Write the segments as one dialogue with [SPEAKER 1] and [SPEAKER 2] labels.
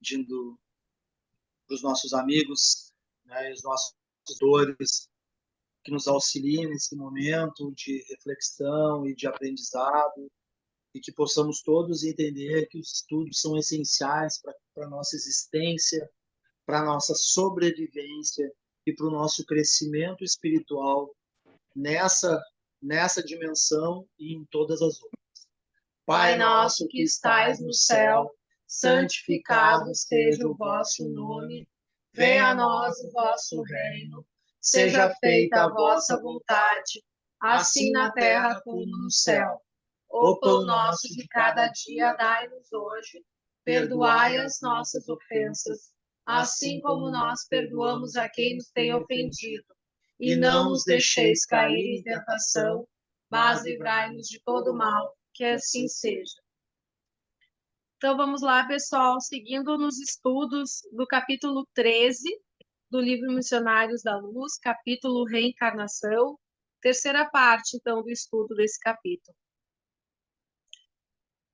[SPEAKER 1] pedindo para os nossos amigos, né, e os nossos tutores que nos auxiliem nesse momento de reflexão e de aprendizado, e que possamos todos entender que os estudos são essenciais para a nossa existência, para a nossa sobrevivência e para o nosso crescimento espiritual nessa dimensão e em todas as outras. Pai nosso que estais no céu, santificado seja o vosso nome, venha a nós o vosso reino, seja feita a vossa vontade, assim na terra como no céu. O pão nosso de cada dia dai-nos hoje, perdoai as nossas ofensas, assim como nós perdoamos a quem nos tem ofendido. E não nos deixeis cair em tentação, mas livrai-nos de todo mal, que assim seja. Então vamos lá, pessoal, seguindo nos estudos do capítulo 13 do livro Missionários da Luz, capítulo Reencarnação, terceira parte, então, do estudo desse capítulo.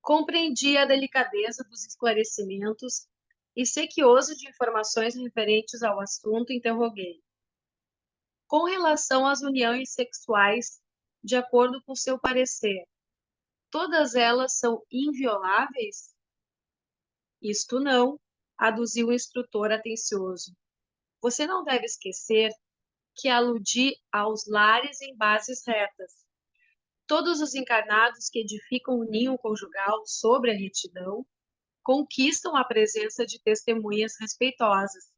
[SPEAKER 1] Compreendi a delicadeza dos esclarecimentos e, sequioso de informações referentes ao assunto, interroguei. Com relação às uniões sexuais, de acordo com seu parecer, todas elas são invioláveis? Isto não, aduziu o instrutor atencioso. Você não deve esquecer que aludi aos lares em bases retas. Todos os encarnados que edificam o ninho conjugal sobre a retidão conquistam a presença de testemunhas respeitosas,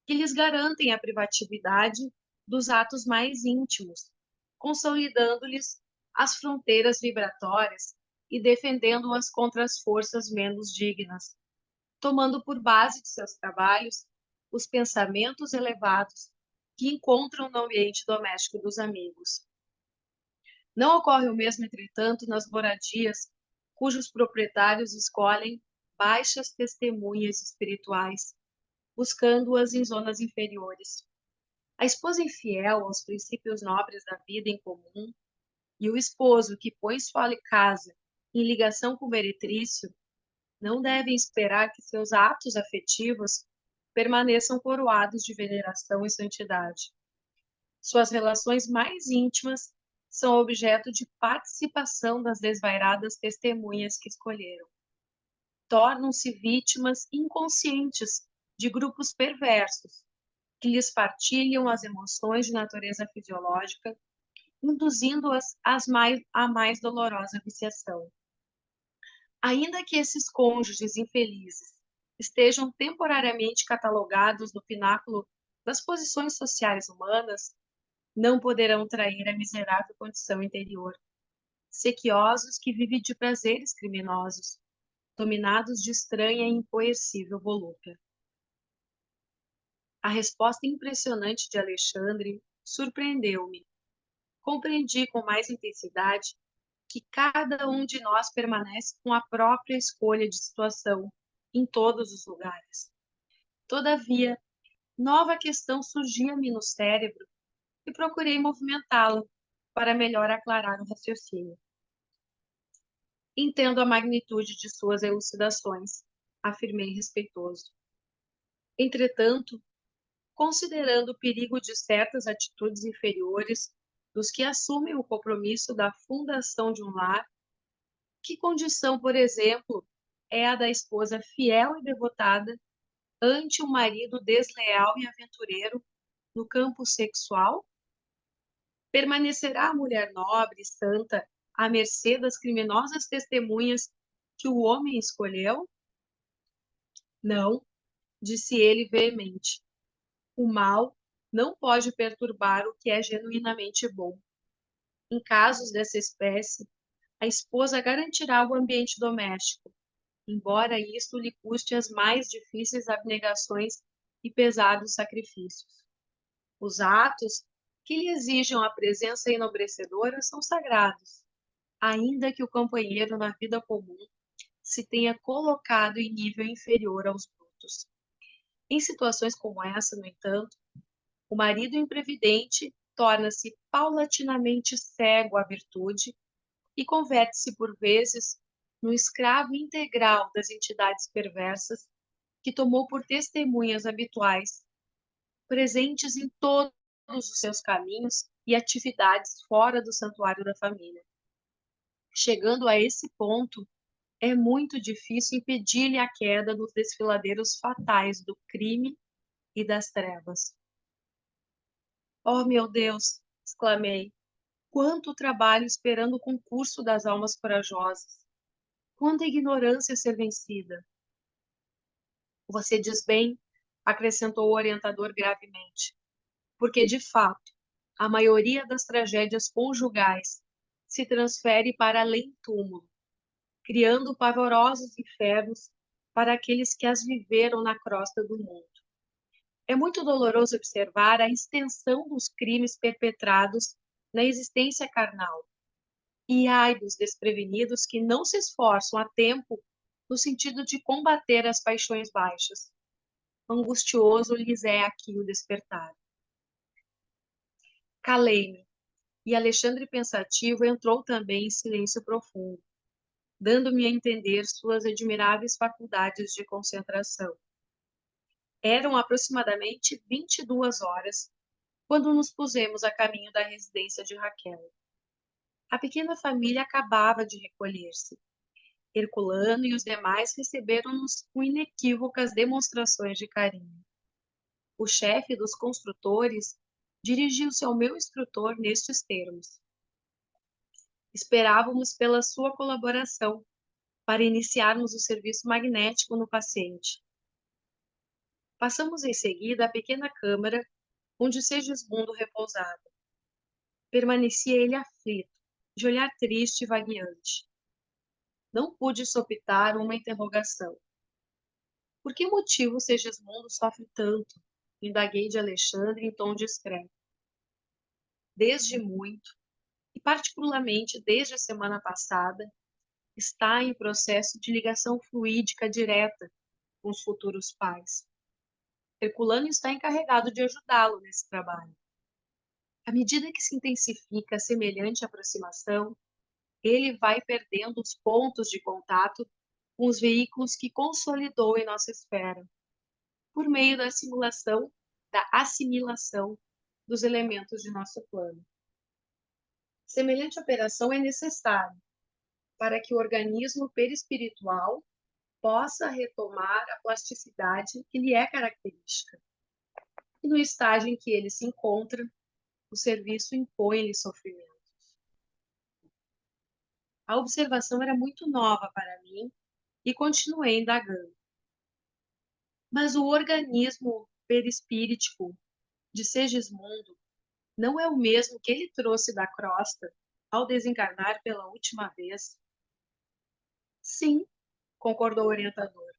[SPEAKER 1] que lhes garantem a privatividade dos atos mais íntimos, consolidando-lhes as fronteiras vibratórias e defendendo-as contra as forças menos dignas, tomando por base de seus trabalhos os pensamentos elevados que encontram no ambiente doméstico dos amigos. Não ocorre o mesmo, entretanto, nas moradias cujos proprietários escolhem baixas testemunhas espirituais, buscando-as em zonas inferiores. A esposa infiel aos princípios nobres da vida em comum e o esposo que põe sua casa em ligação com o meretrício não devem esperar que seus atos afetivos permaneçam coroados de veneração e santidade. Suas relações mais íntimas são objeto de participação das desvairadas testemunhas que escolheram. Tornam-se vítimas inconscientes de grupos perversos, que lhes partilham as emoções de natureza fisiológica, induzindo-as à mais dolorosa viciação. Ainda que esses cônjuges infelizes estejam temporariamente catalogados no pináculo das posições sociais humanas, não poderão trair a miserável condição interior. Sequiosos que vivem de prazeres criminosos, dominados de estranha e incoercível volúpia. A resposta impressionante de Alexandre surpreendeu-me. Compreendi com mais intensidade que cada um de nós permanece com a própria escolha de situação em todos os lugares. Todavia, nova questão surgia-me no cérebro e procurei movimentá-la para melhor aclarar o raciocínio. Entendo a magnitude de suas elucidações, afirmei respeitoso. Entretanto, considerando o perigo de certas atitudes inferiores dos que assumem o compromisso da fundação de um lar, que condição, por exemplo, é a da esposa fiel e devotada ante um marido desleal e aventureiro no campo sexual? Permanecerá a mulher nobre e santa à mercê das criminosas testemunhas que o homem escolheu? Não, disse ele veemente. O mal não pode perturbar o que é genuinamente bom. Em casos dessa espécie, a esposa garantirá o ambiente doméstico, embora isto lhe custe as mais difíceis abnegações e pesados sacrifícios. Os atos que lhe exijam a presença enobrecedora são sagrados, ainda que o companheiro na vida comum se tenha colocado em nível inferior aos brutos. Em situações como essa, no entanto, o marido imprevidente torna-se paulatinamente cego à virtude e converte-se por vezes no escravo integral das entidades perversas que tomou por testemunhas habituais, presentes em todos os seus caminhos e atividades fora do santuário da família. Chegando a esse ponto, é muito difícil impedir-lhe a queda nos desfiladeiros fatais do crime e das trevas. Oh, meu Deus! Exclamei. Quanto trabalho esperando o concurso das almas corajosas! Quanta ignorância a ser vencida! Você diz bem, acrescentou o orientador gravemente, porque, de fato, a maioria das tragédias conjugais se transfere para além-túmulo, criando pavorosos infernos para aqueles que as viveram na crosta do mundo. É muito doloroso observar a extensão dos crimes perpetrados na existência carnal. E ai dos desprevenidos que não se esforçam a tempo no sentido de combater as paixões baixas. Angustioso lhes é aqui o despertar. Calei-me, e Alexandre pensativo entrou também em silêncio profundo, dando-me a entender suas admiráveis faculdades de concentração. Eram aproximadamente 22 horas quando nos pusemos a caminho da residência de Raquel. A pequena família acabava de recolher-se. Herculano e os demais receberam-nos com inequívocas demonstrações de carinho. O chefe dos construtores dirigiu-se ao meu instrutor nestes termos: esperávamos pela sua colaboração para iniciarmos o serviço magnético no paciente. Passamos em seguida à pequena câmara onde Segismundo repousava. Permanecia ele aflito, de olhar triste e vagueante. Não pude sopitar uma interrogação. Por que motivo Segismundo sofre tanto? Indaguei de Alexandre em tom discreto. Desde muito, e particularmente desde a semana passada, está em processo de ligação fluídica direta com os futuros pais. Herculano está encarregado de ajudá-lo nesse trabalho. À medida que se intensifica a semelhante aproximação, ele vai perdendo os pontos de contato com os veículos que consolidou em nossa esfera, por meio da assimilação dos elementos de nosso plano. Semelhante operação é necessária para que o organismo perispiritual possa retomar a plasticidade que lhe é característica. E no estágio em que ele se encontra, o serviço impõe-lhe sofrimento. A observação era muito nova para mim e continuei indagando. Mas o organismo perispíritico de Segismundo não é o mesmo que ele trouxe da crosta ao desencarnar pela última vez? Sim, concordou o orientador.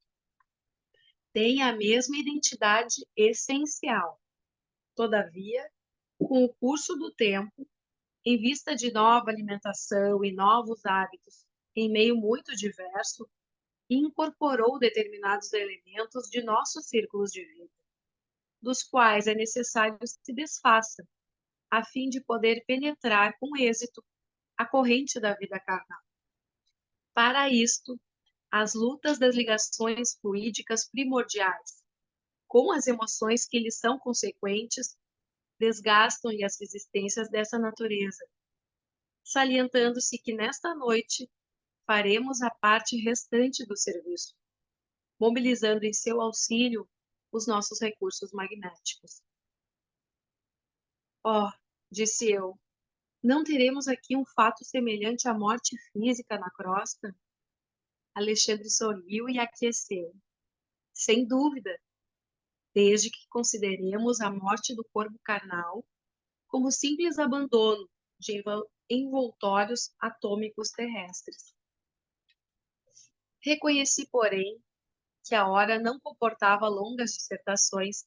[SPEAKER 1] Tem a mesma identidade essencial. Todavia, com o curso do tempo, em vista de nova alimentação e novos hábitos em meio muito diverso, incorporou determinados elementos de nossos círculos de vida, dos quais é necessário se desfaça, a fim de poder penetrar com êxito a corrente da vida carnal. Para isto, as lutas das ligações fluídicas primordiais, com as emoções que lhes são consequentes, desgastam-lhe as resistências dessa natureza, salientando-se que nesta noite faremos a parte restante do serviço, mobilizando em seu auxílio os nossos recursos magnéticos. Oh, disse eu, não teremos aqui um fato semelhante à morte física na crosta? Alexandre sorriu e aqueceu. Sem dúvida, desde que consideremos a morte do corpo carnal como simples abandono de envoltórios atômicos terrestres. Reconheci, porém, que a hora não comportava longas dissertações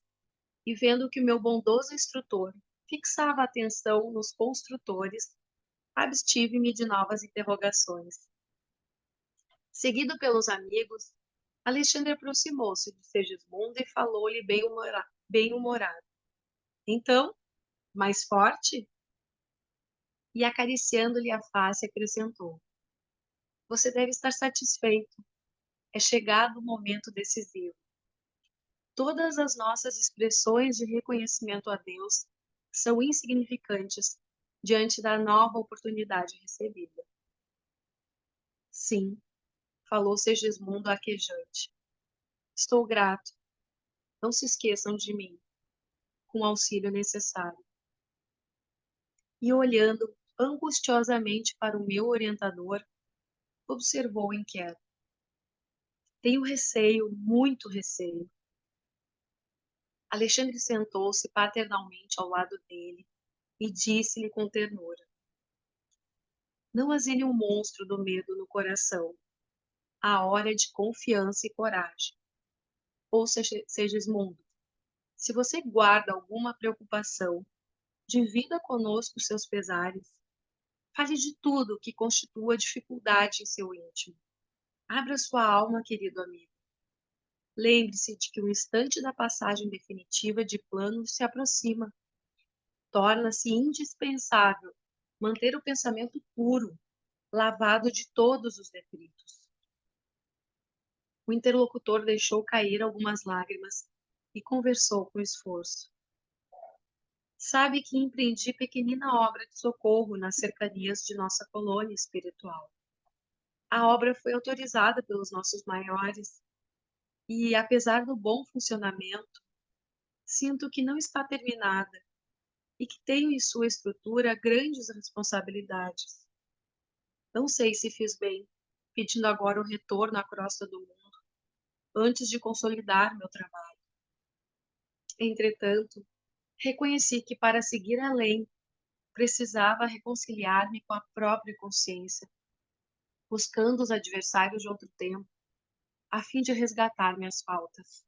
[SPEAKER 1] e, vendo que o meu bondoso instrutor fixava a atenção nos construtores, abstive-me de novas interrogações. Seguido pelos amigos, Alexandre aproximou-se de Segismundo e falou-lhe bem-humorado. Então, mais forte? E acariciando-lhe a face, acrescentou: você deve estar satisfeito. É chegado o momento decisivo. todas as nossas expressões de reconhecimento a Deus são insignificantes diante da nova oportunidade recebida. Sim, falou Segismundo arquejante. Estou grato. Não se esqueçam de mim, com o auxílio necessário. E olhando angustiosamente para o meu orientador, observou inquieto. Tenho receio, muito receio. Alexandre sentou-se paternalmente ao lado dele e disse-lhe com ternura: Não asile um monstro do medo no coração. A hora é de confiança e coragem. Ouça, Segismundo, se você guarda alguma preocupação, divida conosco seus pesares. Fale de tudo que constitua dificuldade em seu íntimo. Abra sua alma, querido amigo. Lembre-se de que o instante da passagem definitiva de plano se aproxima. Torna-se indispensável manter o pensamento puro, lavado de todos os detritos. O interlocutor deixou cair algumas lágrimas e conversou com esforço. Sabe que empreendi pequenina obra de socorro nas cercanias de nossa colônia espiritual. A obra foi autorizada pelos nossos maiores e, apesar do bom funcionamento, sinto que não está terminada e que tenho em sua estrutura grandes responsabilidades. Não sei se fiz bem, pedindo agora o retorno à crosta do mundo, antes de consolidar meu trabalho. Entretanto, reconheci que para seguir além, precisava reconciliar-me com a própria consciência, buscando os adversários de outro tempo, a fim de resgatar minhas faltas.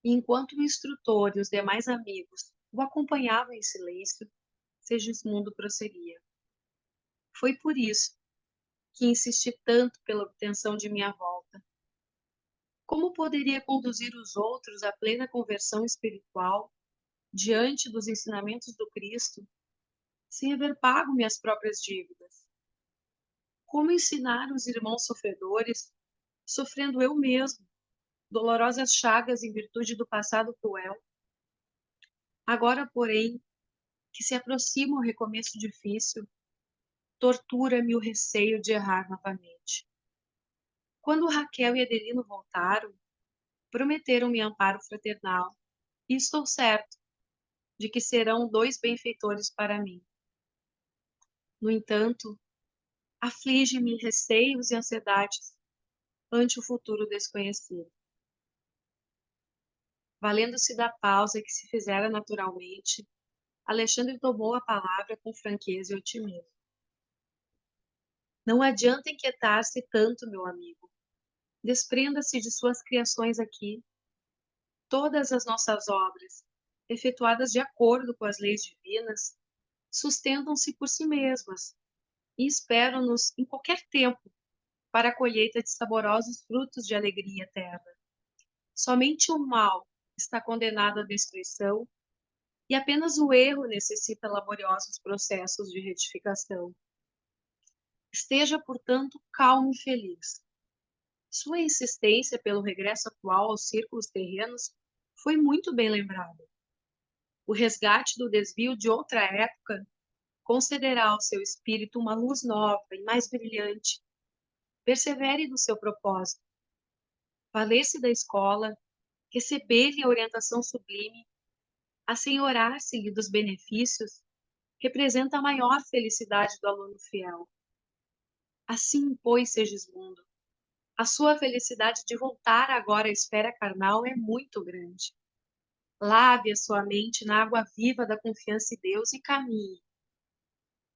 [SPEAKER 1] E enquanto o instrutor e os demais amigos o acompanhavam em silêncio, Segismundo prosseguia. Foi por isso que insisti tanto pela obtenção de minha volta. Como poderia conduzir os outros à plena conversão espiritual diante dos ensinamentos do Cristo, sem haver pago minhas próprias dívidas? Como ensinar os irmãos sofredores, sofrendo eu mesmo dolorosas chagas em virtude do passado cruel? Agora, porém, que se aproxima o recomeço difícil, tortura-me o receio de errar novamente. Quando Raquel e Adelino voltaram, prometeram-me amparo fraternal, e estou certo de que serão dois benfeitores para mim. No entanto, aflige-me receios e ansiedades ante o futuro desconhecido. Valendo-se da pausa que se fizera naturalmente, Alexandre tomou a palavra com franqueza e otimismo. Não adianta inquietar-se tanto, meu amigo. Desprenda-se de suas criações aqui. Todas as nossas obras, efetuadas de acordo com as leis divinas, sustentam-se por si mesmas e esperam-nos em qualquer tempo para a colheita de saborosos frutos de alegria eterna. Somente o mal está condenado à destruição e apenas o erro necessita laboriosos processos de retificação. Esteja, portanto, calmo e feliz. Sua insistência pelo regresso atual aos círculos terrenos foi muito bem lembrada. O resgate do desvio de outra época concederá ao seu espírito uma luz nova e mais brilhante. Persevere no seu propósito. Valer-se da escola, receber-lhe a orientação sublime, assenhorar-se-lhe dos benefícios, representa a maior felicidade do aluno fiel. Assim, pois, Segismundo, a sua felicidade de voltar agora à esfera carnal é muito grande. Lave a sua mente na água viva da confiança em Deus e caminhe.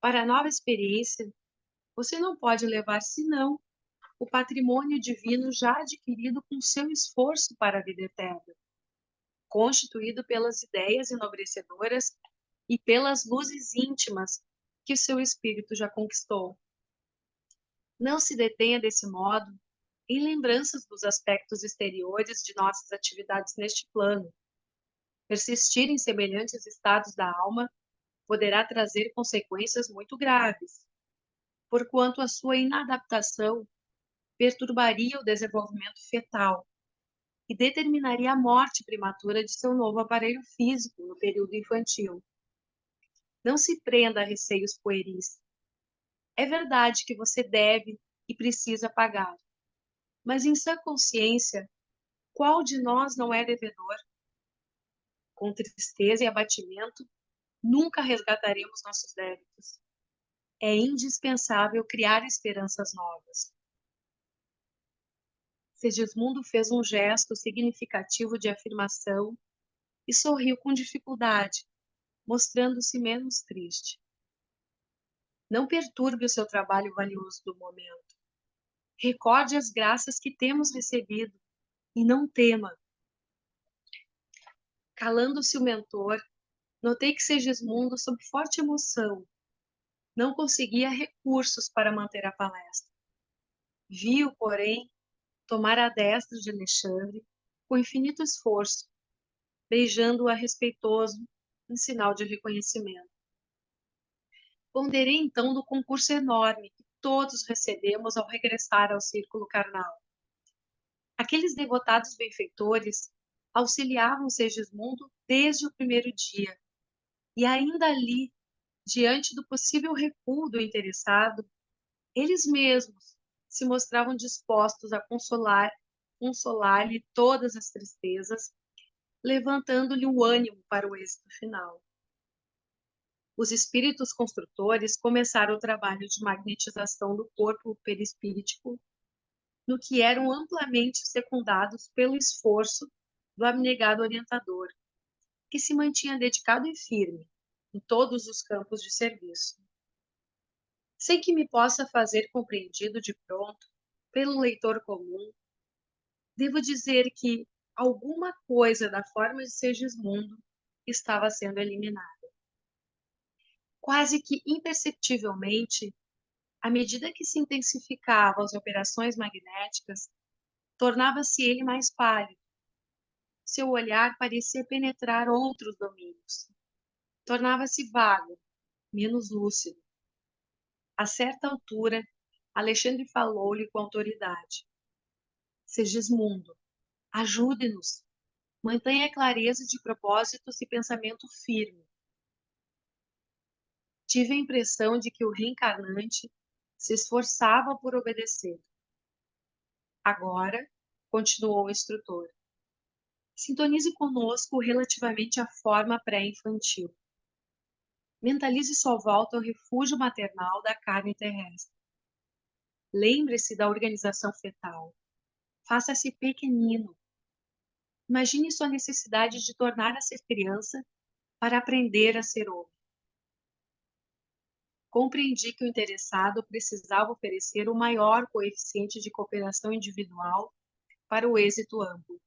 [SPEAKER 1] Para a nova experiência, você não pode levar senão o patrimônio divino já adquirido com seu esforço para a vida eterna, constituído pelas ideias enobrecedoras e pelas luzes íntimas que o seu espírito já conquistou. Não se detenha desse modo em lembranças dos aspectos exteriores de nossas atividades neste plano. Persistir em semelhantes estados da alma poderá trazer consequências muito graves, porquanto a sua inadaptação perturbaria o desenvolvimento fetal e determinaria a morte prematura de seu novo aparelho físico no período infantil. Não se prenda a receios pueris. É verdade que você deve e precisa pagar, mas em sã consciência, qual de nós não é devedor? Com tristeza e abatimento, nunca resgataremos nossos débitos. É indispensável criar esperanças novas. Segismundo fez um gesto significativo de afirmação e sorriu com dificuldade, mostrando-se menos triste. Não perturbe o seu trabalho valioso do momento. Recorde as graças que temos recebido e não tema. Calando-se o mentor, notei que Segismundo, sob forte emoção, não conseguia recursos para manter a palestra. Vi-o, porém, tomar a destra de Alexandre com infinito esforço, beijando-a respeitoso em sinal de reconhecimento. Ponderei então do concurso enorme que todos recebemos ao regressar ao círculo carnal. Aqueles devotados benfeitores auxiliavam Segismundo desde o primeiro dia, e ainda ali, diante do possível recuo do interessado, eles mesmos se mostravam dispostos a consolar-lhe todas as tristezas, levantando-lhe o ânimo para o êxito final. Os espíritos construtores começaram o trabalho de magnetização do corpo perispíritico, no que eram amplamente secundados pelo esforço do abnegado orientador, que se mantinha dedicado e firme em todos os campos de serviço. Sem que me possa fazer compreendido de pronto pelo leitor comum, devo dizer que alguma coisa da forma de Segismundo estava sendo eliminada. Quase que imperceptivelmente, à medida que se intensificavam as operações magnéticas, tornava-se ele mais pálido. Seu olhar parecia penetrar outros domínios. Tornava-se vago, menos lúcido. A certa altura, Alexandre falou-lhe com autoridade. Segismundo, ajude-nos. Mantenha a clareza de propósitos e pensamento firme. Tive a impressão de que o reencarnante se esforçava por obedecer. Agora, continuou o instrutor, sintonize conosco relativamente à forma pré-infantil. Mentalize sua volta ao refúgio maternal da carne terrestre. Lembre-se da organização fetal. Faça-se pequenino. Imagine sua necessidade de tornar a ser criança para aprender a ser homem. Compreendi que o interessado precisava oferecer o maior coeficiente de cooperação individual para o êxito amplo.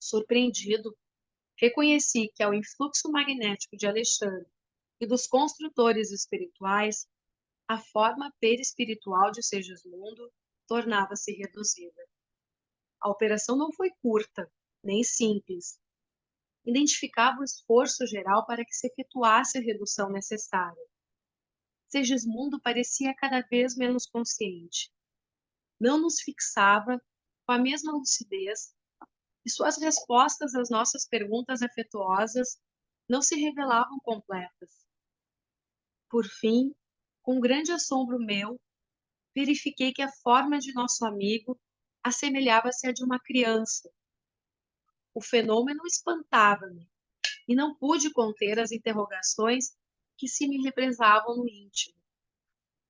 [SPEAKER 1] Surpreendido, reconheci que ao influxo magnético de Alexandre e dos construtores espirituais, a forma perispiritual de Segismundo tornava-se reduzida. A operação não foi curta, nem simples. Identificava o esforço geral para que se efetuasse a redução necessária. Segismundo parecia cada vez menos consciente. Não nos fixava com a mesma lucidez e suas respostas às nossas perguntas afetuosas não se revelavam completas. Por fim, com grande assombro meu, verifiquei que a forma de nosso amigo assemelhava-se à de uma criança. O fenômeno espantava-me e não pude conter as interrogações que se me represavam no íntimo.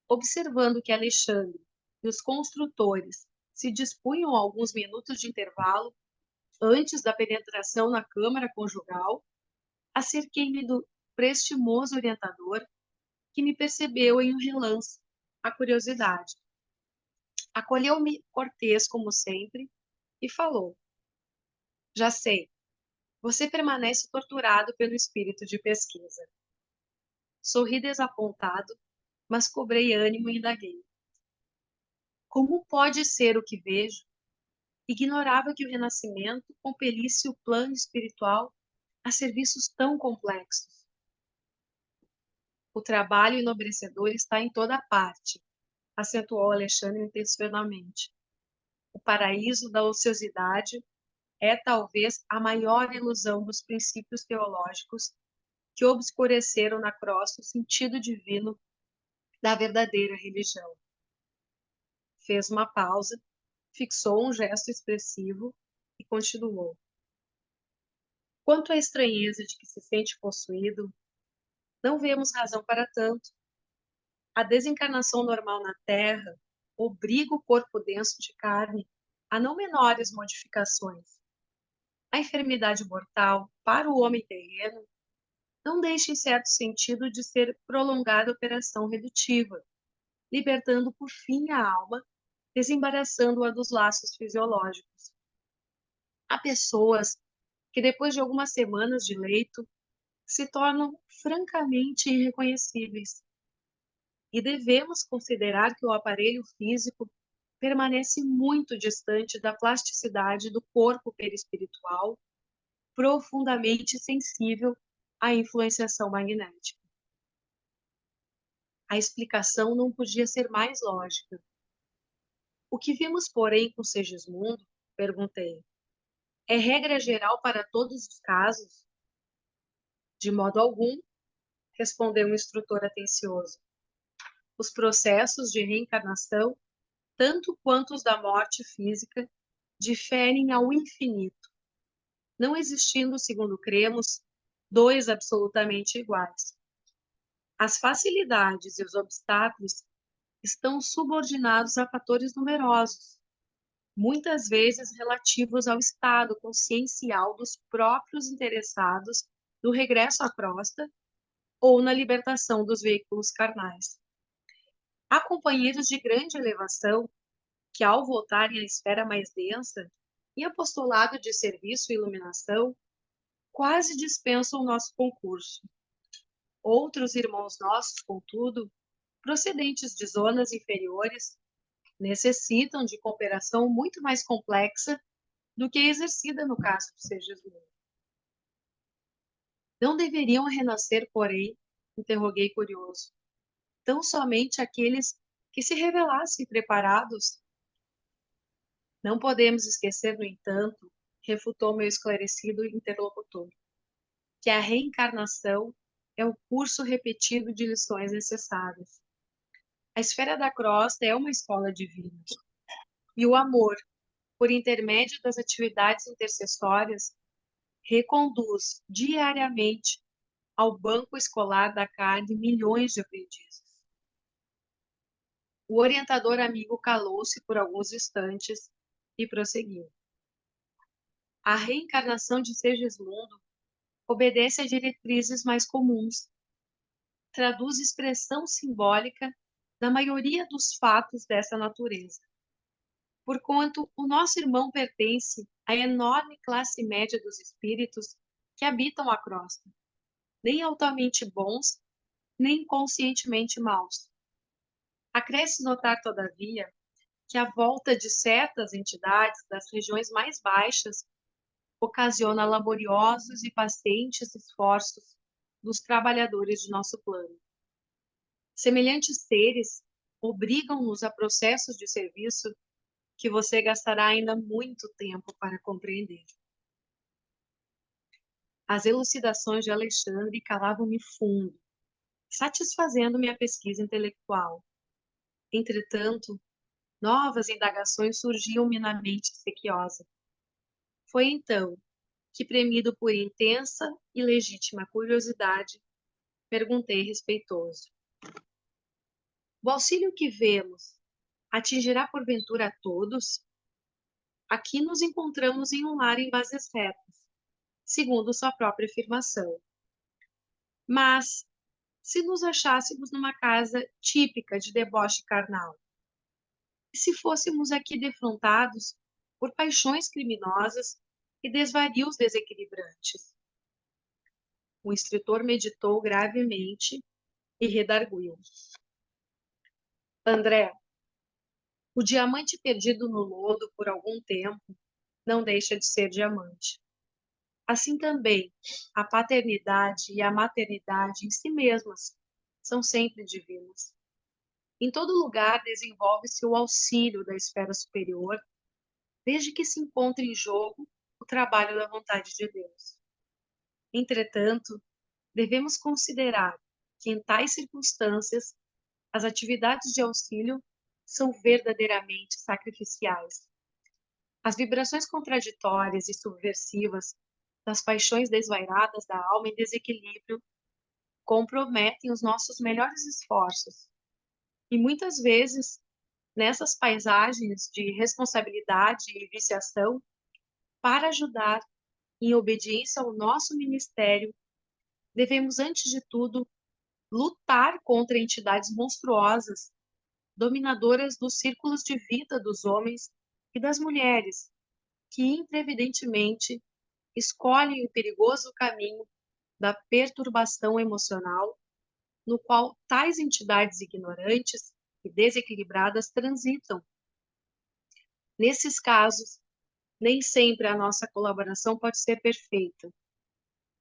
[SPEAKER 1] Observando que Alexandre e os construtores se dispunham a alguns minutos de intervalo antes da penetração na câmara conjugal, acerquei-me do prestimoso orientador, que me percebeu em um relance, a curiosidade. Acolheu-me cortês, como sempre, e falou: já sei, você permanece torturado pelo espírito de pesquisa. Sorri desapontado, mas cobrei ânimo e indaguei. Como pode ser o que vejo? Ignorava que o renascimento compelisse o plano espiritual a serviços tão complexos. O trabalho enobrecedor está em toda parte, acentuou Alexandre intencionalmente. O paraíso da ociosidade é talvez a maior ilusão dos princípios teológicos que obscureceram na crosta o sentido divino da verdadeira religião. Fez uma pausa, fixou um gesto expressivo e continuou. Quanto à estranheza de que se sente possuído, não vemos razão para tanto. A desencarnação normal na Terra obriga o corpo denso de carne a não menores modificações. A enfermidade mortal, para o homem terreno, não deixa em certo sentido de ser prolongada operação redutiva, libertando por fim a alma, desembaraçando-a dos laços fisiológicos. Há pessoas que, depois de algumas semanas de leito, se tornam francamente irreconhecíveis. E devemos considerar que o aparelho físico permanece muito distante da plasticidade do corpo perispiritual, profundamente sensível à influenciação magnética. A explicação não podia ser mais lógica. O que vimos, porém, com Segismundo, perguntei, é regra geral para todos os casos? De modo algum, respondeu o instrutor atencioso. Os processos de reencarnação, tanto quanto os da morte física, diferem ao infinito, não existindo, segundo cremos, dois absolutamente iguais. As facilidades e os obstáculos estão subordinados a fatores numerosos, muitas vezes relativos ao estado consciencial dos próprios interessados no regresso à crosta ou na libertação dos veículos carnais. Há companheiros de grande elevação que, ao voltarem à esfera mais densa, em apostolado de serviço e iluminação, quase dispensam o nosso concurso. Outros irmãos nossos, contudo, procedentes de zonas inferiores, necessitam de cooperação muito mais complexa do que a exercida no caso do Segismundo. Não deveriam renascer, porém, interroguei curioso, tão somente aqueles que se revelassem preparados? Não podemos esquecer, no entanto, refutou meu esclarecido interlocutor, que a reencarnação é o curso repetido de lições necessárias. A esfera da crosta é uma escola divina. E o amor, por intermédio das atividades intercessórias, reconduz diariamente ao banco escolar da carne milhões de aprendizes. O orientador amigo calou-se por alguns instantes e prosseguiu. A reencarnação de Segismundo obedece a diretrizes mais comuns, traduz expressão simbólica da maioria dos fatos dessa natureza. Porquanto o nosso irmão pertence à enorme classe média dos espíritos que habitam a crosta, nem altamente bons, nem conscientemente maus. Acresce notar, todavia, que a volta de certas entidades das regiões mais baixas ocasiona laboriosos e pacientes esforços dos trabalhadores de nosso plano. Semelhantes seres obrigam-nos a processos de serviço que você gastará ainda muito tempo para compreender. As elucidações de Alexandre calavam-me fundo, satisfazendo minha pesquisa intelectual. Entretanto, novas indagações surgiam-me na mente sequiosa. Foi então que, premido por intensa e legítima curiosidade, perguntei respeitoso. O auxílio que vemos atingirá porventura a todos? Aqui nos encontramos em um lar em bases retas, segundo sua própria afirmação. Mas, se nos achássemos numa casa típica de deboche carnal, e se fôssemos aqui defrontados por paixões criminosas e desvarios desequilibrantes? O instrutor meditou gravemente e redarguiu. André, o diamante perdido no lodo por algum tempo não deixa de ser diamante. Assim também, a paternidade e a maternidade em si mesmas são sempre divinas. Em todo lugar desenvolve-se o auxílio da esfera superior, desde que se encontre em jogo o trabalho da vontade de Deus. Entretanto, devemos considerar que, em tais circunstâncias, as atividades de auxílio são verdadeiramente sacrificiais. As vibrações contraditórias e subversivas das paixões desvairadas da alma em desequilíbrio comprometem os nossos melhores esforços. E muitas vezes, nessas paisagens de responsabilidade e viciação, para ajudar em obediência ao nosso ministério, devemos, antes de tudo, lutar contra entidades monstruosas, dominadoras dos círculos de vida dos homens e das mulheres, que imprevidentemente escolhem o perigoso caminho da perturbação emocional, no qual tais entidades ignorantes e desequilibradas transitam. Nesses casos, nem sempre a nossa colaboração pode ser perfeita,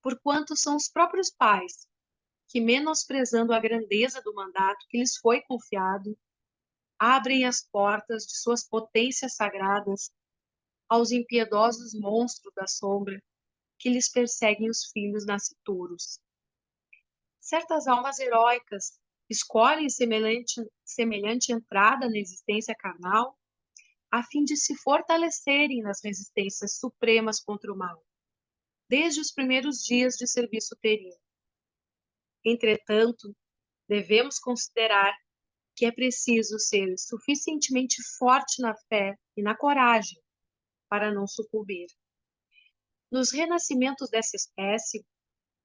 [SPEAKER 1] porquanto são os próprios pais que, menosprezando a grandeza do mandato que lhes foi confiado, abrem as portas de suas potências sagradas aos impiedosos monstros da sombra que lhes perseguem os filhos nascituros. Certas almas heróicas escolhem semelhante entrada na existência carnal a fim de se fortalecerem nas resistências supremas contra o mal, desde os primeiros dias de serviço terreno. Entretanto, devemos considerar que é preciso ser suficientemente forte na fé e na coragem para não sucumbir. Nos renascimentos dessa espécie,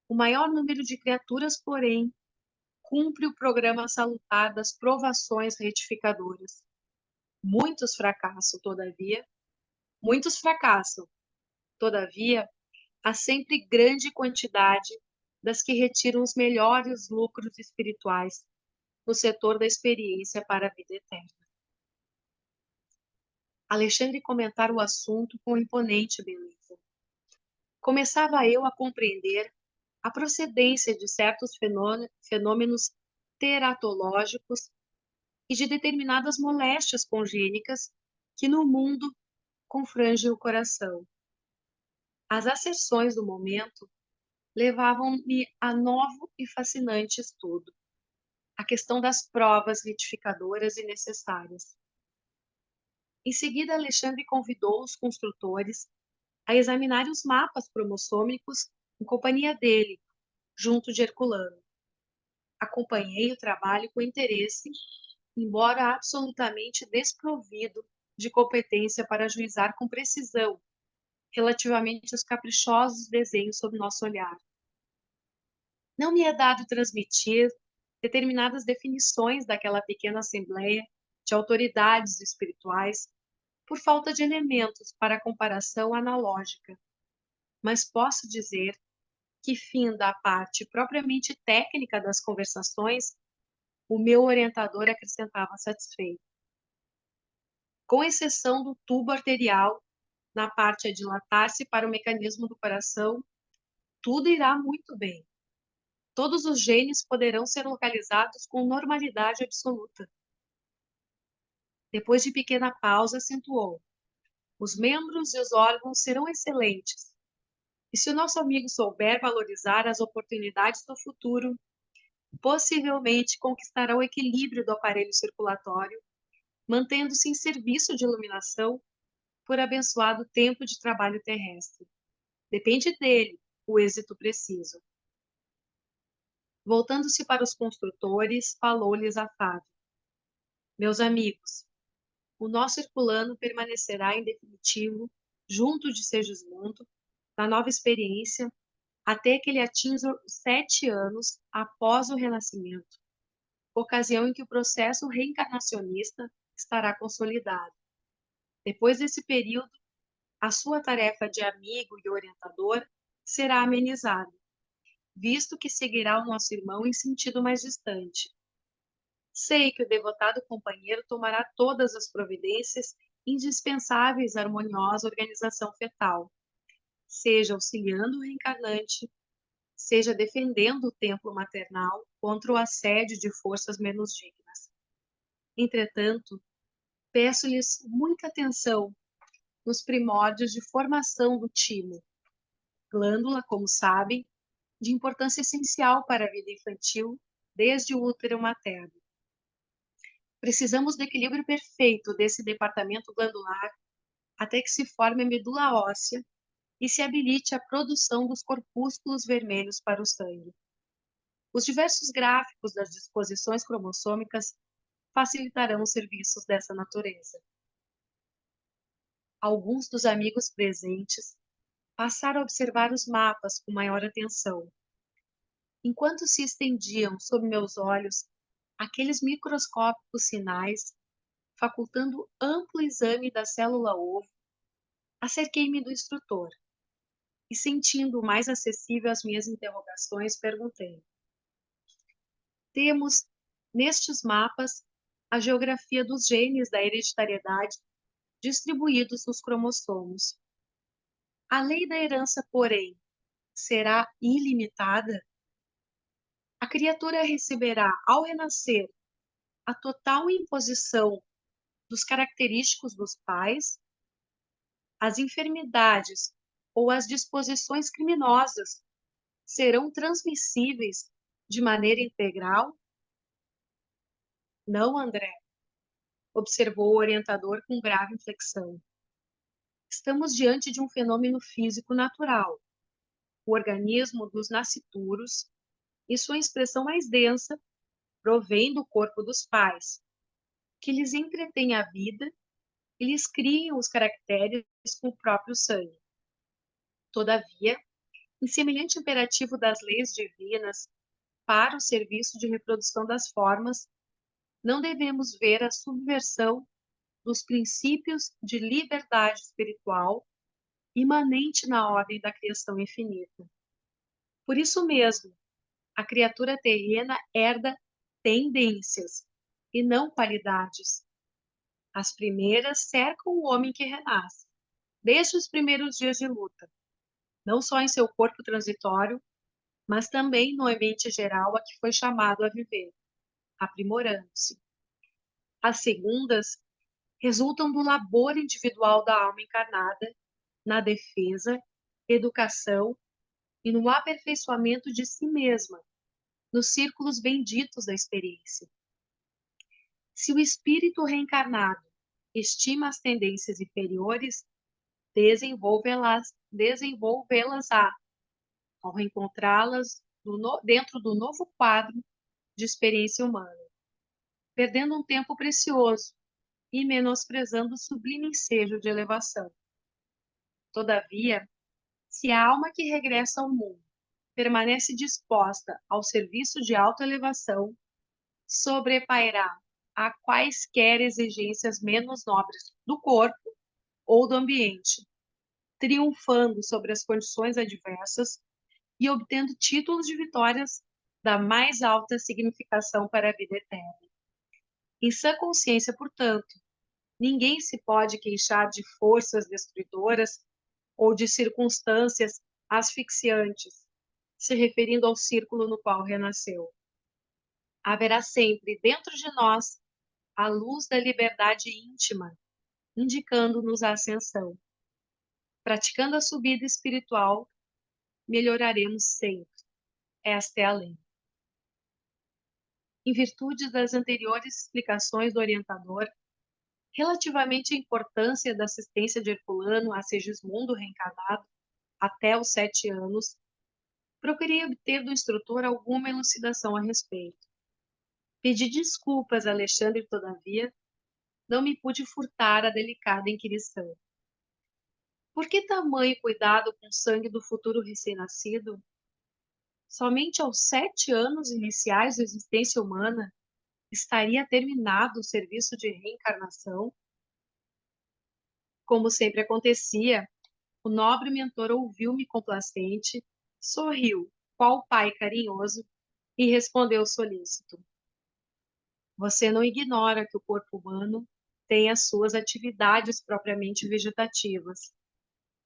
[SPEAKER 1] o maior número de criaturas, porém, cumpre o programa salutar das provações retificadoras. Muitos fracassam, todavia, há sempre grande quantidade das que retiram os melhores lucros espirituais no setor da experiência para a vida eterna. Alexandre comentara o assunto com imponente beleza. Começava eu a compreender a procedência de certos fenômenos teratológicos e de determinadas moléstias congênicas que no mundo confrangem o coração. As asserções do momento levavam-me a novo e fascinante estudo, a questão das provas retificadoras e necessárias. Em seguida, Alexandre convidou os construtores a examinarem os mapas cromossômicos em companhia dele, junto de Herculano. Acompanhei o trabalho com interesse, embora absolutamente desprovido de competência para juizar com precisão relativamente aos caprichosos desenhos sob nosso olhar. Não me é dado transmitir determinadas definições daquela pequena assembleia de autoridades espirituais por falta de elementos para comparação analógica, mas posso dizer que, finda a parte propriamente técnica das conversações, o meu orientador acrescentava satisfeito. Com exceção do tubo arterial, na parte a dilatar-se para o mecanismo do coração, tudo irá muito bem. Todos os genes poderão ser localizados com normalidade absoluta. Depois de pequena pausa, acentuou: os membros e os órgãos serão excelentes. E se o nosso amigo souber valorizar as oportunidades do futuro, possivelmente conquistará o equilíbrio do aparelho circulatório, mantendo-se em serviço de iluminação por abençoado tempo de trabalho terrestre. Depende dele o êxito preciso. Voltando-se para os construtores, falou-lhes afável: meus amigos, o nosso Herculano permanecerá em definitivo junto de Segismundo, na nova experiência, até que ele atinja os 7 anos após o renascimento, ocasião em que o processo reencarnacionista estará consolidado. Depois desse período, a sua tarefa de amigo e orientador será amenizada, visto que seguirá o nosso irmão em sentido mais distante. Sei que o devotado companheiro tomará todas as providências indispensáveis à harmoniosa organização fetal, seja auxiliando o reencarnante, seja defendendo o templo maternal contra o assédio de forças menos dignas. Entretanto, peço-lhes muita atenção nos primórdios de formação do timo, glândula, como sabem, de importância essencial para a vida infantil desde o útero materno. Precisamos do equilíbrio perfeito desse departamento glandular até que se forme a medula óssea e se habilite a produção dos corpúsculos vermelhos para o sangue. Os diversos gráficos das disposições cromossômicas facilitarão os serviços dessa natureza. Alguns dos amigos presentes passaram a observar os mapas com maior atenção. Enquanto se estendiam sob meus olhos aqueles microscópicos sinais, facultando amplo exame da célula-ovo, acerquei-me do instrutor e, sentindo mais acessível às minhas interrogações, perguntei: temos, nestes mapas, a geografia dos genes da hereditariedade distribuídos nos cromossomos. A lei da herança, porém, será ilimitada? A criatura receberá, ao renascer, a total imposição dos característicos dos pais? As enfermidades ou as disposições criminosas serão transmissíveis de maneira integral? Não, André, observou o orientador com grave inflexão. Estamos diante de um fenômeno físico natural. O organismo dos nascituros, em sua expressão mais densa, provém do corpo dos pais, que lhes entretém a vida e lhes criam os caracteres com o próprio sangue. Todavia, em semelhante imperativo das leis divinas para o serviço de reprodução das formas, não devemos ver a subversão dos princípios de liberdade espiritual imanente na ordem da criação infinita. Por isso mesmo, a criatura terrena herda tendências e não qualidades. As primeiras cercam o homem que renasce, desde os primeiros dias de luta, não só em seu corpo transitório, mas também no ambiente geral a que foi chamado a viver, aprimorando-se. As segundas resultam do labor individual da alma encarnada na defesa, educação e no aperfeiçoamento de si mesma, nos círculos benditos da experiência. Se o espírito reencarnado estima as tendências inferiores, desenvolvê-las-á ao reencontrá-las dentro do novo quadro de experiência humana, perdendo um tempo precioso e menosprezando o sublime ensejo de elevação. Todavia, se a alma que regressa ao mundo permanece disposta ao serviço de autoelevação, sobrepairá a quaisquer exigências menos nobres do corpo ou do ambiente, triunfando sobre as condições adversas e obtendo títulos de vitórias da mais alta significação para a vida eterna. Em sã consciência, portanto, ninguém se pode queixar de forças destruidoras ou de circunstâncias asfixiantes, se referindo ao círculo no qual renasceu. Haverá sempre dentro de nós a luz da liberdade íntima, indicando-nos a ascensão. Praticando a subida espiritual, melhoraremos sempre. Esta é a lei. Em virtude das anteriores explicações do orientador, relativamente à importância da assistência de Herculano a Segismundo reencarnado até os 7 anos, procurei obter do instrutor alguma elucidação a respeito. Pedi desculpas a Alexandre, todavia, não me pude furtar a delicada inquirição. Por que tamanho cuidado com o sangue do futuro recém-nascido? Somente aos 7 anos iniciais da existência humana estaria terminado o serviço de reencarnação? Como sempre acontecia, o nobre mentor ouviu-me complacente, sorriu, qual pai carinhoso, e respondeu solícito: você não ignora que o corpo humano tem as suas atividades propriamente vegetativas,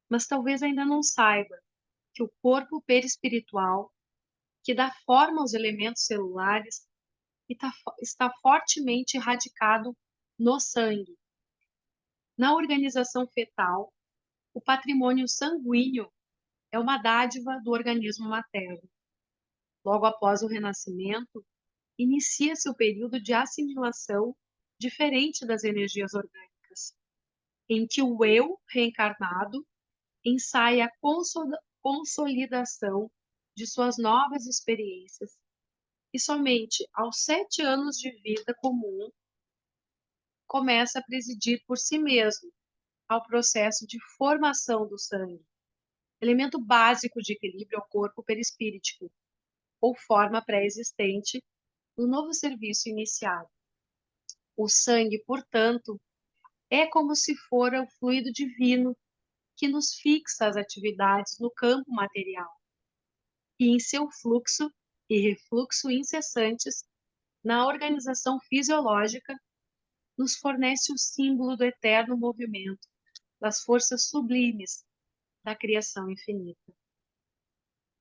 [SPEAKER 1] mas talvez ainda não saiba que o corpo perispiritual, que dá forma aos elementos celulares, está fortemente radicado no sangue. Na organização fetal, o patrimônio sanguíneo é uma dádiva do organismo materno. Logo após o renascimento, inicia-se o período de assimilação diferente das energias orgânicas, em que o eu reencarnado ensaia a consolidação de suas novas experiências e somente aos 7 anos de vida comum começa a presidir por si mesmo ao processo de formação do sangue, elemento básico de equilíbrio ao corpo perispíritico, ou forma pré-existente no novo serviço iniciado. O sangue, portanto, é como se fora o fluido divino que nos fixa as atividades no campo material e em seu fluxo e refluxo incessantes na organização fisiológica nos fornece o símbolo do eterno movimento das forças sublimes da criação infinita.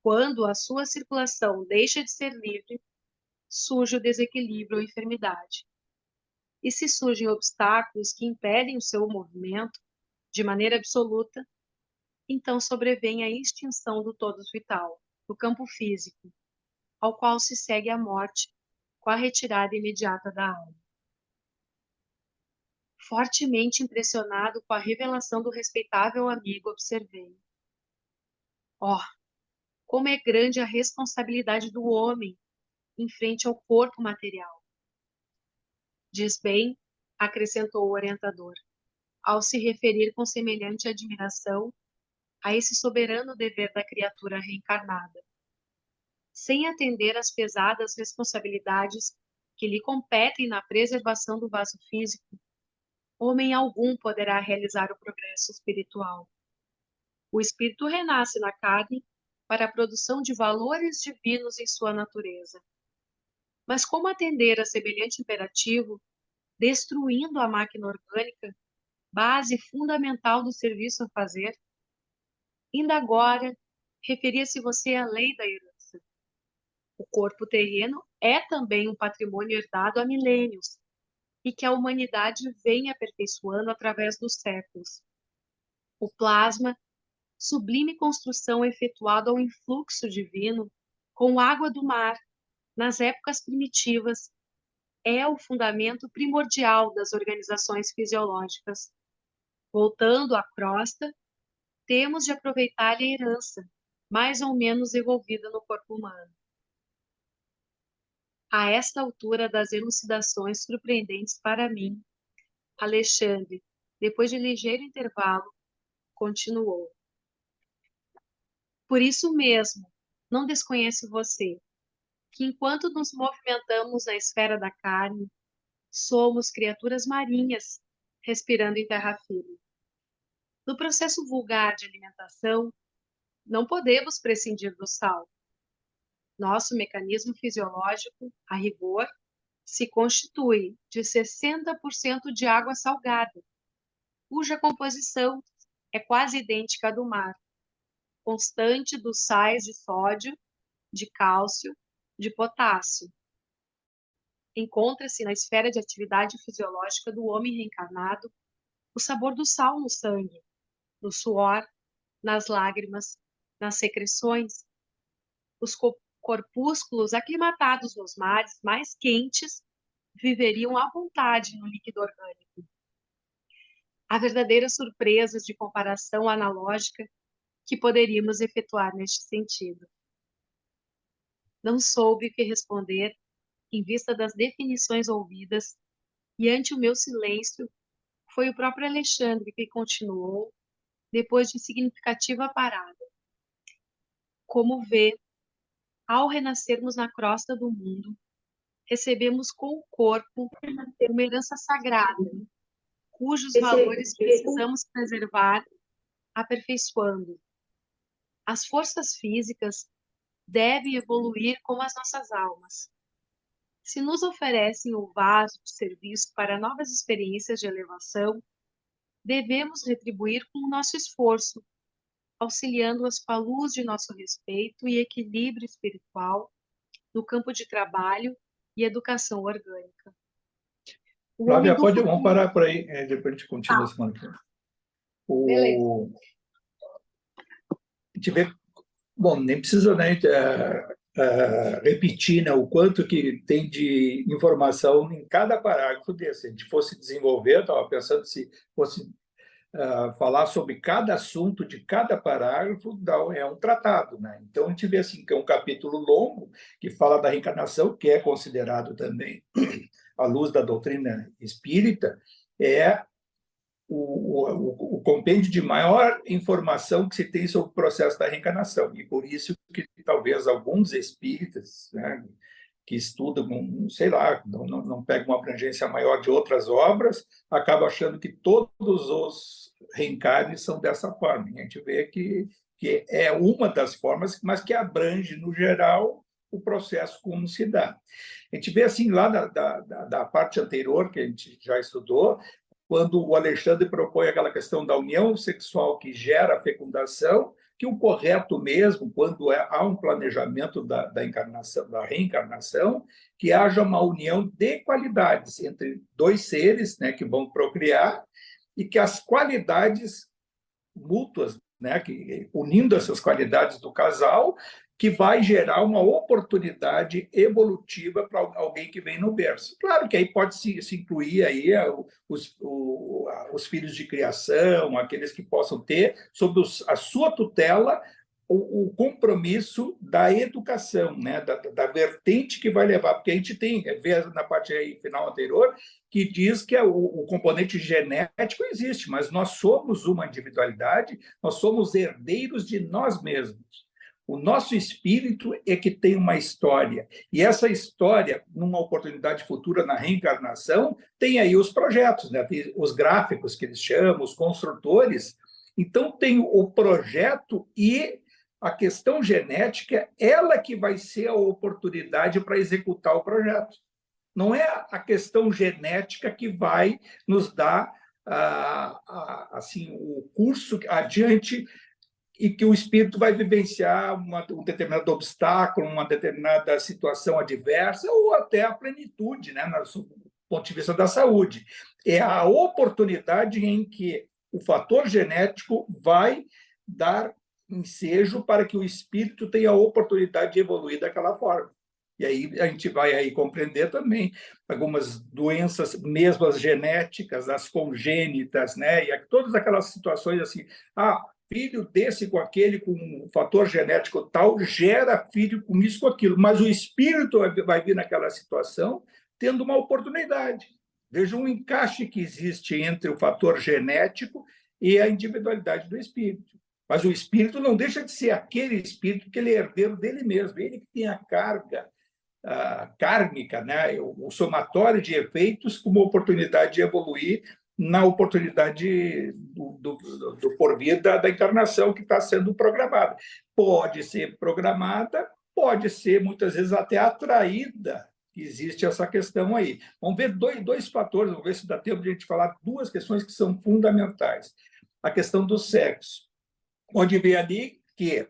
[SPEAKER 1] Quando a sua circulação deixa de ser livre, surge o desequilíbrio ou enfermidade. E se surgem obstáculos que impedem o seu movimento de maneira absoluta, então sobrevém a extinção do todo vital, do campo físico, ao qual se segue a morte com a retirada imediata da alma. Fortemente impressionado com a revelação do respeitável amigo, observei: oh, como é grande a responsabilidade do homem em frente ao corpo material. Diz bem, acrescentou o orientador, ao se referir com semelhante admiração a esse soberano dever da criatura reencarnada, sem atender às pesadas responsabilidades que lhe competem na preservação do vaso físico, homem algum poderá realizar o progresso espiritual. O espírito renasce na carne para a produção de valores divinos em sua natureza. Mas como atender a semelhante imperativo, destruindo a máquina orgânica, base fundamental do serviço a fazer? Ainda agora, referia-se você à lei da herança. O corpo terreno é também um patrimônio herdado há milênios e que a humanidade vem aperfeiçoando através dos séculos. O plasma, sublime construção efetuada ao influxo divino com água do mar nas épocas primitivas, é o fundamento primordial das organizações fisiológicas. Voltando à crosta, temos de aproveitar a herança, mais ou menos evolvida no corpo humano. A esta altura das elucidações surpreendentes para mim, Alexandre, depois de ligeiro intervalo, continuou: por isso mesmo, não desconhece você que enquanto nos movimentamos na esfera da carne, somos criaturas marinhas, respirando em terra firme. No processo vulgar de alimentação, não podemos prescindir do sal. Nosso mecanismo fisiológico, a rigor, se constitui de 60% de água salgada, cuja composição é quase idêntica à do mar, constante dos sais de sódio, de cálcio, de potássio. Encontra-se na esfera de atividade fisiológica do homem reencarnado o sabor do sal no sangue, no suor, nas lágrimas, nas secreções. Os corpúsculos aclimatados nos mares mais quentes viveriam à vontade no líquido orgânico. Há verdadeiras surpresas de comparação analógica que poderíamos efetuar neste sentido. Não soube o que responder em vista das definições ouvidas, e ante o meu silêncio, foi o próprio Alexandre que continuou, depois de significativa parada. Como vê, ao renascermos na crosta do mundo, recebemos com o corpo uma herança sagrada, cujos valores precisamos preservar, aperfeiçoando. As forças físicas devem evoluir como as nossas almas. Se nos oferecem o vaso de serviço para novas experiências de elevação, devemos retribuir com o nosso esforço, auxiliando-as com a luz de nosso respeito e equilíbrio espiritual no campo de trabalho e educação orgânica. O homem
[SPEAKER 2] Flávia,
[SPEAKER 1] do
[SPEAKER 2] vamos
[SPEAKER 1] futuro.
[SPEAKER 2] parar por aí, depois a gente continua
[SPEAKER 1] Tá,
[SPEAKER 2] semana que vem.
[SPEAKER 1] beleza.
[SPEAKER 2] A gente vê, bom, nem precisa, né, repetir, né, o quanto que tem de informação em cada parágrafo desse. Se a gente fosse desenvolver, eu estava pensando se fosse falar sobre cada assunto de cada parágrafo, é um tratado, né? Então a gente vê assim que é um capítulo longo que fala da reencarnação, que é considerado também à luz da doutrina espírita, é o compêndio de maior informação que se tem sobre o processo da reencarnação. E por isso que talvez alguns espíritas, né, que estudam, sei lá, não pegam uma abrangência maior de outras obras, acabam achando que todos os reencarnes são dessa forma. E a gente vê que é uma das formas, mas que abrange, no geral, o processo como se dá. A gente vê assim, lá da parte anterior, que a gente já estudou, quando o Alexandre propõe aquela questão da união sexual que gera a fecundação, que o correto mesmo, quando há um planejamento da encarnação, da reencarnação, que haja uma união de qualidades entre dois seres, né, que vão procriar, e que as qualidades mútuas, né, que, unindo essas qualidades do casal, que vai gerar uma oportunidade evolutiva para alguém que vem no berço. Claro que aí pode se incluir aí os filhos de criação, aqueles que possam ter, sob a sua tutela, o compromisso da educação, né, da vertente que vai levar, porque a gente tem, vê na parte aí final anterior, que diz que o componente genético existe, mas nós somos uma individualidade, nós somos herdeiros de nós mesmos. O nosso espírito é que tem uma história, e essa história, numa oportunidade futura na reencarnação, tem aí os projetos, né? Os gráficos que eles chamam, os construtores. Então, tem o projeto e a questão genética, ela que vai ser a oportunidade para executar o projeto. Não é a questão genética que vai nos dar assim o curso adiante e que o espírito vai vivenciar um determinado obstáculo, uma determinada situação adversa ou até a plenitude, né, do ponto de vista da saúde. É a oportunidade em que o fator genético vai dar ensejo para que o espírito tenha a oportunidade de evoluir daquela forma. E aí a gente vai aí compreender também algumas doenças, mesmo as genéticas, as congênitas, né? E todas aquelas situações assim, filho desse com aquele, com um fator genético tal, gera filho com isso, com aquilo. Mas o espírito vai vir naquela situação tendo uma oportunidade. Veja um encaixe que existe entre o fator genético e a individualidade do espírito. Mas o espírito não deixa de ser aquele espírito que ele é herdeiro dele mesmo, ele que tem a carga kármica, né? O somatório de efeitos como oportunidade de evoluir na oportunidade do porvir da encarnação que está sendo programada. Pode ser programada, pode ser, muitas vezes, até atraída. Existe essa questão aí. Vamos ver dois fatores, vamos ver se dá tempo de a gente falar duas questões que são fundamentais. A questão do sexo. Onde vê ali que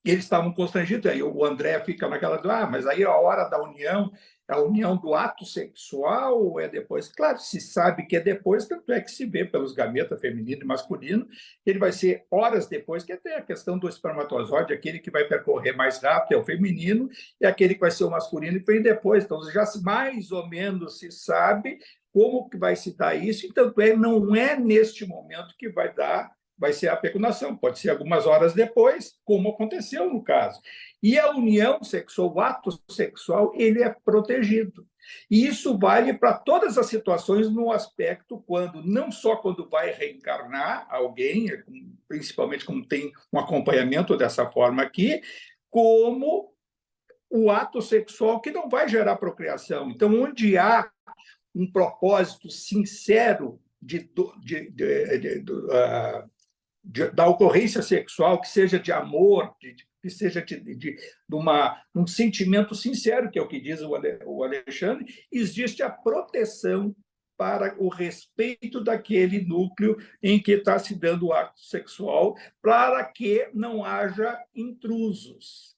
[SPEAKER 2] eles estavam constrangidos, aí o André fica naquela, mas aí a hora da união, a união do ato sexual ou é depois? Claro, se sabe que é depois, tanto é que se vê pelos gametas feminino e masculino, ele vai ser horas depois, que até a questão do espermatozoide, aquele que vai percorrer mais rápido é o feminino, e aquele que vai ser o masculino que vem depois. Então, já mais ou menos se sabe como que vai se dar isso, e tanto não é neste momento que vai ser a fecundação, pode ser algumas horas depois, como aconteceu no caso. E a união sexual, o ato sexual, ele é protegido. E isso vale para todas as situações no aspecto não só quando vai reencarnar alguém, principalmente como tem um acompanhamento dessa forma aqui, como o ato sexual que não vai gerar procriação. Então, onde há um propósito sincero da ocorrência sexual, que seja de amor, que seja de um sentimento sincero, que é o que diz o Alexandre, existe a proteção para o respeito daquele núcleo em que está se dando o ato sexual, para que não haja intrusos.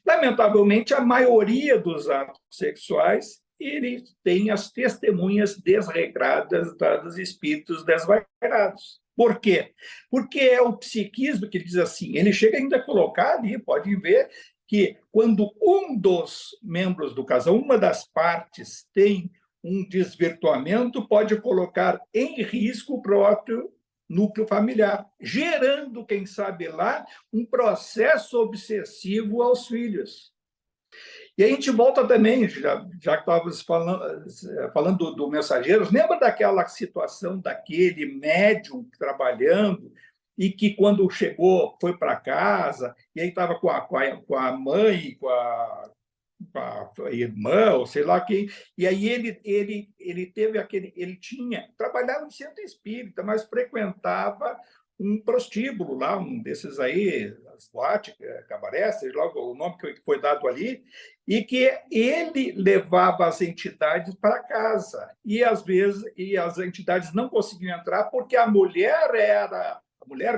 [SPEAKER 2] Lamentavelmente, a maioria dos atos sexuais ele tem as testemunhas desregradas dos espíritos desvairados. Por quê? Porque é o psiquismo que diz assim, ele chega ainda a colocar ali, pode ver, que quando um dos membros do casal, uma das partes, tem um desvirtuamento, pode colocar em risco o próprio núcleo familiar, gerando, quem sabe lá, um processo obsessivo aos filhos. E a gente volta também, já que estávamos falando do Mensageiros, lembra daquela situação daquele médium trabalhando e que, quando chegou, foi para casa, e aí estava com a mãe, com a irmã, ou sei lá quem, e aí ele teve ele trabalhava no centro espírita, mas frequentava um prostíbulo lá, um desses aí, as boate, cabaré, seja lá o nome que foi dado ali, e que ele levava as entidades para casa, e às vezes as entidades não conseguiam entrar porque a mulher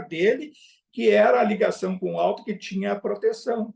[SPEAKER 2] dele, que era a ligação com o alto, que tinha a proteção.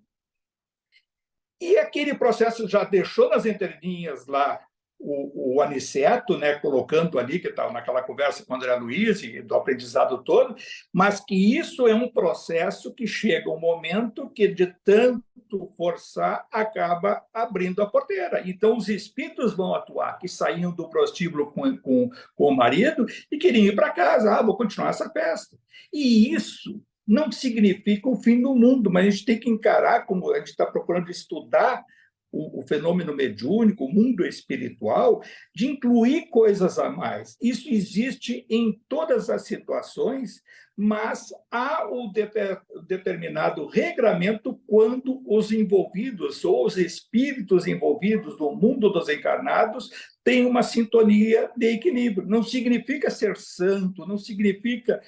[SPEAKER 2] E aquele processo já deixou nas entrelinhas lá o Aniceto, né, colocando ali, que estava naquela conversa com o André Luiz, e do aprendizado todo, mas que isso é um processo que chega um momento que, de tanto forçar, acaba abrindo a porteira. Então, os espíritos vão atuar, que saíam do prostíbulo com o marido e queriam ir para casa. Vou continuar essa festa. E isso não significa o fim do mundo, mas a gente tem que encarar, como a gente está procurando estudar o fenômeno mediúnico, o mundo espiritual, de incluir coisas a mais. Isso existe em todas as situações, mas há o determinado regramento quando os envolvidos, ou os espíritos envolvidos no mundo dos encarnados, têm uma sintonia de equilíbrio. Não significa ser santo, não significa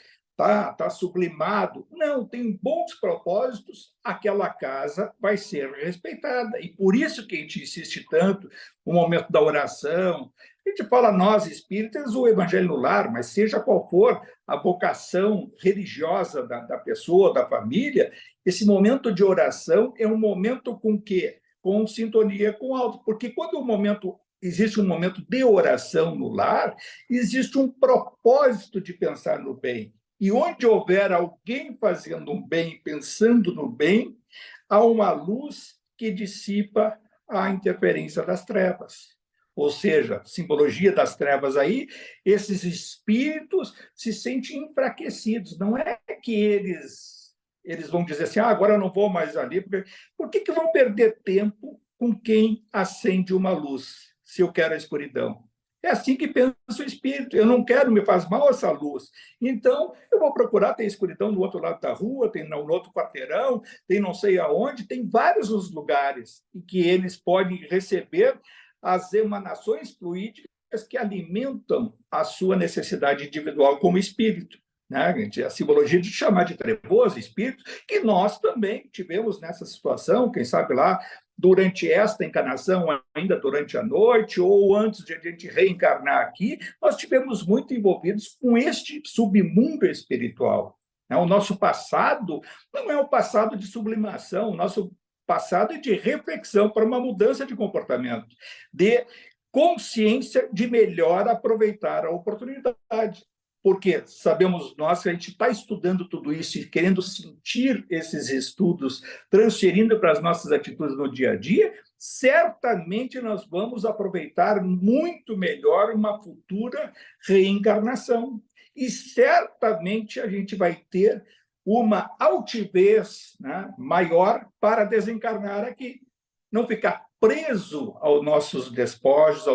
[SPEAKER 2] tá sublimado. Não, tem bons propósitos, aquela casa vai ser respeitada. E por isso que a gente insiste tanto no momento da oração. A gente fala, nós espíritas, o evangelho no lar, mas seja qual for a vocação religiosa da pessoa, da família, esse momento de oração é um momento com quê? Com sintonia com o alto. Porque quando existe um momento de oração no lar, existe um propósito de pensar no bem. E onde houver alguém fazendo um bem, pensando no bem, há uma luz que dissipa a interferência das trevas. Ou seja, simbologia das trevas aí, esses espíritos se sentem enfraquecidos. Não é que eles vão dizer assim, agora eu não vou mais ali. Por que vão perder tempo com quem acende uma luz, se eu quero a escuridão? É assim que pensa o espírito. Eu não quero, me faz mal essa luz. Então, eu vou procurar, tem escuridão do outro lado da rua, tem no outro quarteirão, tem não sei aonde, tem vários os lugares em que eles podem receber as emanações fluídicas que alimentam a sua necessidade individual como espírito. Né? A simbologia de chamar de trevoso espírito, que nós também tivemos nessa situação, quem sabe lá, durante esta encarnação, ainda durante a noite, ou antes de a gente reencarnar aqui, nós tivemos muito envolvidos com este submundo espiritual. O nosso passado não é um passado de sublimação, o nosso passado é de reflexão para uma mudança de comportamento, de consciência de melhor aproveitar a oportunidade. Porque sabemos nós que a gente está estudando tudo isso e querendo sentir esses estudos, transferindo para as nossas atitudes no dia a dia, certamente nós vamos aproveitar muito melhor uma futura reencarnação. E certamente a gente vai ter uma altivez, né, maior para desencarnar aqui. Não ficar preso aos nossos despojos,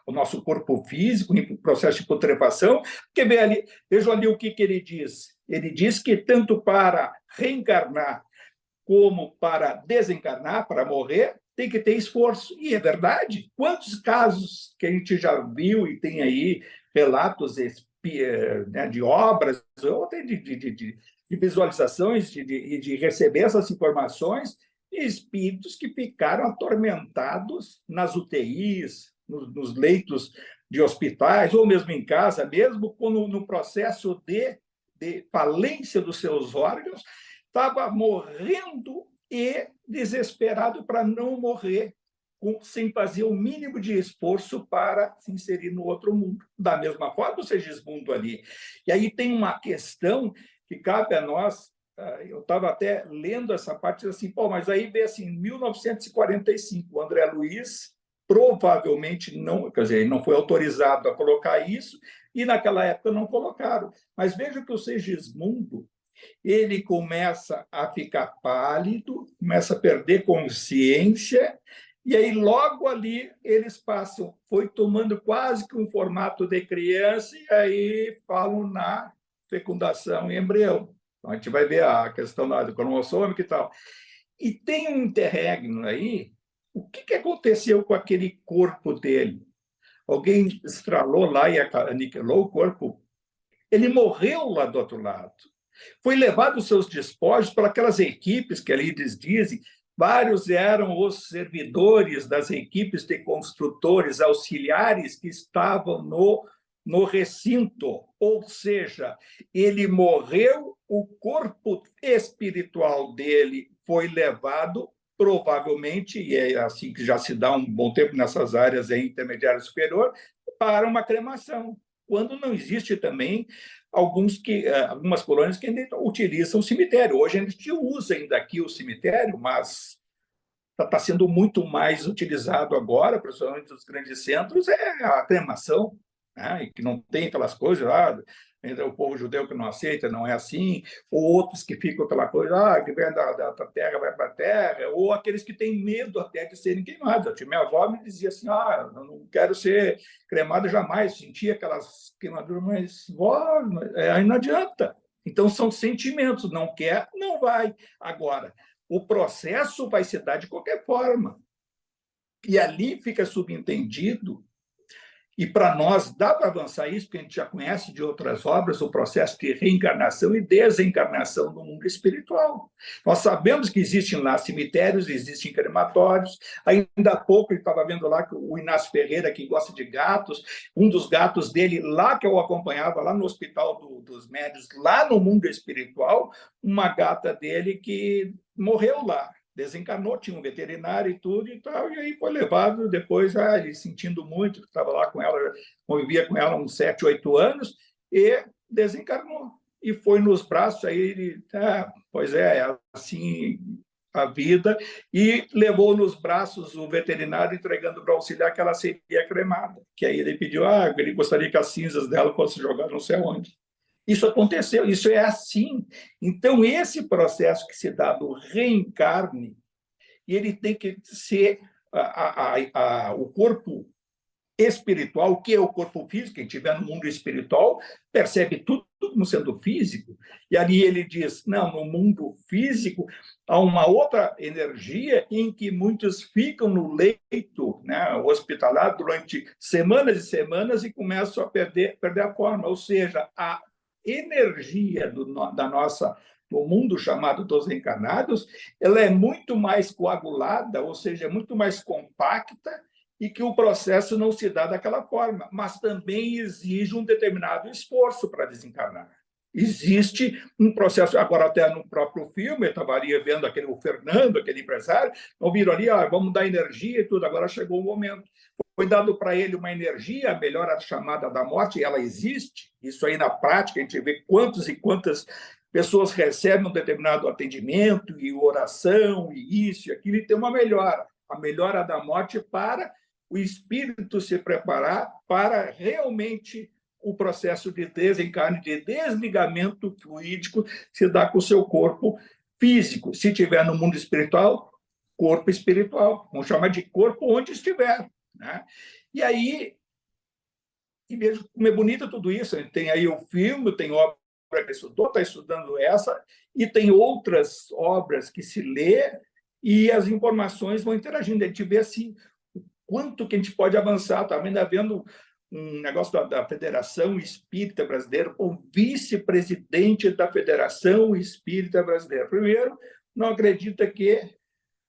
[SPEAKER 2] o nosso corpo físico, em processo de putrefação, porque vejam ali o que ele diz. Ele diz que tanto para reencarnar como para desencarnar, para morrer, tem que ter esforço. E é verdade. Quantos casos que a gente já viu e tem aí relatos de obras, ou até de visualizações, de receber essas informações, de espíritos que ficaram atormentados nas UTIs, nos leitos de hospitais, ou mesmo em casa, mesmo no processo de falência dos seus órgãos, estava morrendo e desesperado para não morrer. sem fazer o mínimo de esforço para se inserir no outro mundo. Da mesma forma, o Segismundo ali. E aí tem uma questão que cabe a nós. Eu estava até lendo essa parte assim, pô, mas aí vê assim, em 1945, o André Luiz provavelmente não, quer dizer, ele não foi autorizado a colocar isso, e naquela época não colocaram. Mas veja que o Segismundo, ele começa a ficar pálido, começa a perder consciência, e aí logo ali eles passam, foi tomando quase que um formato de criança, e aí falam na fecundação em embrião. Então, a gente vai ver a questão do cromossômico e tal. E tem um interregno aí, o que aconteceu com aquele corpo dele? Alguém estralou lá e aniquilou o corpo? Ele morreu lá do outro lado. Foi levado os seus despojos para aquelas equipes que ali eles dizem, vários eram os servidores das equipes de construtores auxiliares que estavam no recinto, ou seja, ele morreu, o corpo espiritual dele foi levado, provavelmente, e é assim que já se dá um bom tempo nessas áreas intermediária superior, para uma cremação, quando não existe também algumas colônias que ainda utilizam o cemitério. Hoje a gente usa ainda aqui o cemitério, mas está sendo muito mais utilizado agora, principalmente nos grandes centros, é a cremação, né? E que não tem aquelas coisas lá, o povo judeu que não aceita, não é assim, ou outros que ficam aquela coisa, que vem da terra, vai para a terra, ou aqueles que têm medo até de serem queimados. Minha avó me dizia assim, eu não quero ser cremada jamais, sentia aquelas queimaduras, mas, vó, aí não adianta. Então, são sentimentos, não quer, não vai. Agora, o processo vai se dar de qualquer forma. E ali fica subentendido, e para nós dá para avançar isso, porque a gente já conhece de outras obras o processo de reencarnação e desencarnação no mundo espiritual. Nós sabemos que existem lá cemitérios, existem crematórios. Ainda há pouco eu estava vendo lá que o Inácio Ferreira, que gosta de gatos, um dos gatos dele, lá que eu acompanhava, lá no Hospital dos Médios, lá no mundo espiritual, uma gata dele que morreu lá. Desencarnou, tinha um veterinário e tudo e tal, e aí foi levado depois, ele sentindo muito, estava lá com ela, convivia com ela uns 7, 8 anos, e desencarnou. E foi nos braços, aí ele, pois é assim a vida, e levou nos braços o veterinário, entregando para o auxiliar que ela seria cremada, que aí ele pediu, ele gostaria que as cinzas dela fossem jogadas não sei onde. Isso aconteceu, isso é assim. Então, esse processo que se dá do reencarne, ele tem que ser o corpo espiritual, o que é o corpo físico, quem estiver no mundo espiritual percebe tudo como sendo físico, e ali ele diz, não, no mundo físico há uma outra energia em que muitos ficam no leito, né, hospitalar durante semanas e semanas e começam a perder a forma, ou seja, a energia do mundo chamado dos encarnados, ela é muito mais coagulada, ou seja, muito mais compacta, e que o processo não se dá daquela forma, mas também exige um determinado esforço para desencarnar. Existe um processo, agora até no próprio filme, eu estava ali vendo o Fernando, aquele empresário, ouviram ali, vamos dar energia e tudo, agora chegou o momento. Foi dado para ele uma energia, a melhor a chamada da morte, e ela existe, isso aí na prática, a gente vê quantos e quantas pessoas recebem um determinado atendimento, e oração, e isso e aquilo, e tem uma melhora, a melhora da morte para o espírito se preparar para realmente o processo de desencarne, de desligamento fluídico, se dá com o seu corpo físico. Se estiver no mundo espiritual, corpo espiritual. Vamos chamar de corpo onde estiver. Né? E aí, e veja como é bonito tudo isso. Tem aí o filme, tem obra que estudou, está estudando essa, e tem outras obras que se lê e as informações vão interagindo. A gente vê assim, quanto que a gente pode avançar. Está ainda vendo um negócio da Federação Espírita Brasileira, o vice-presidente da Federação Espírita Brasileira. Primeiro, não acredita que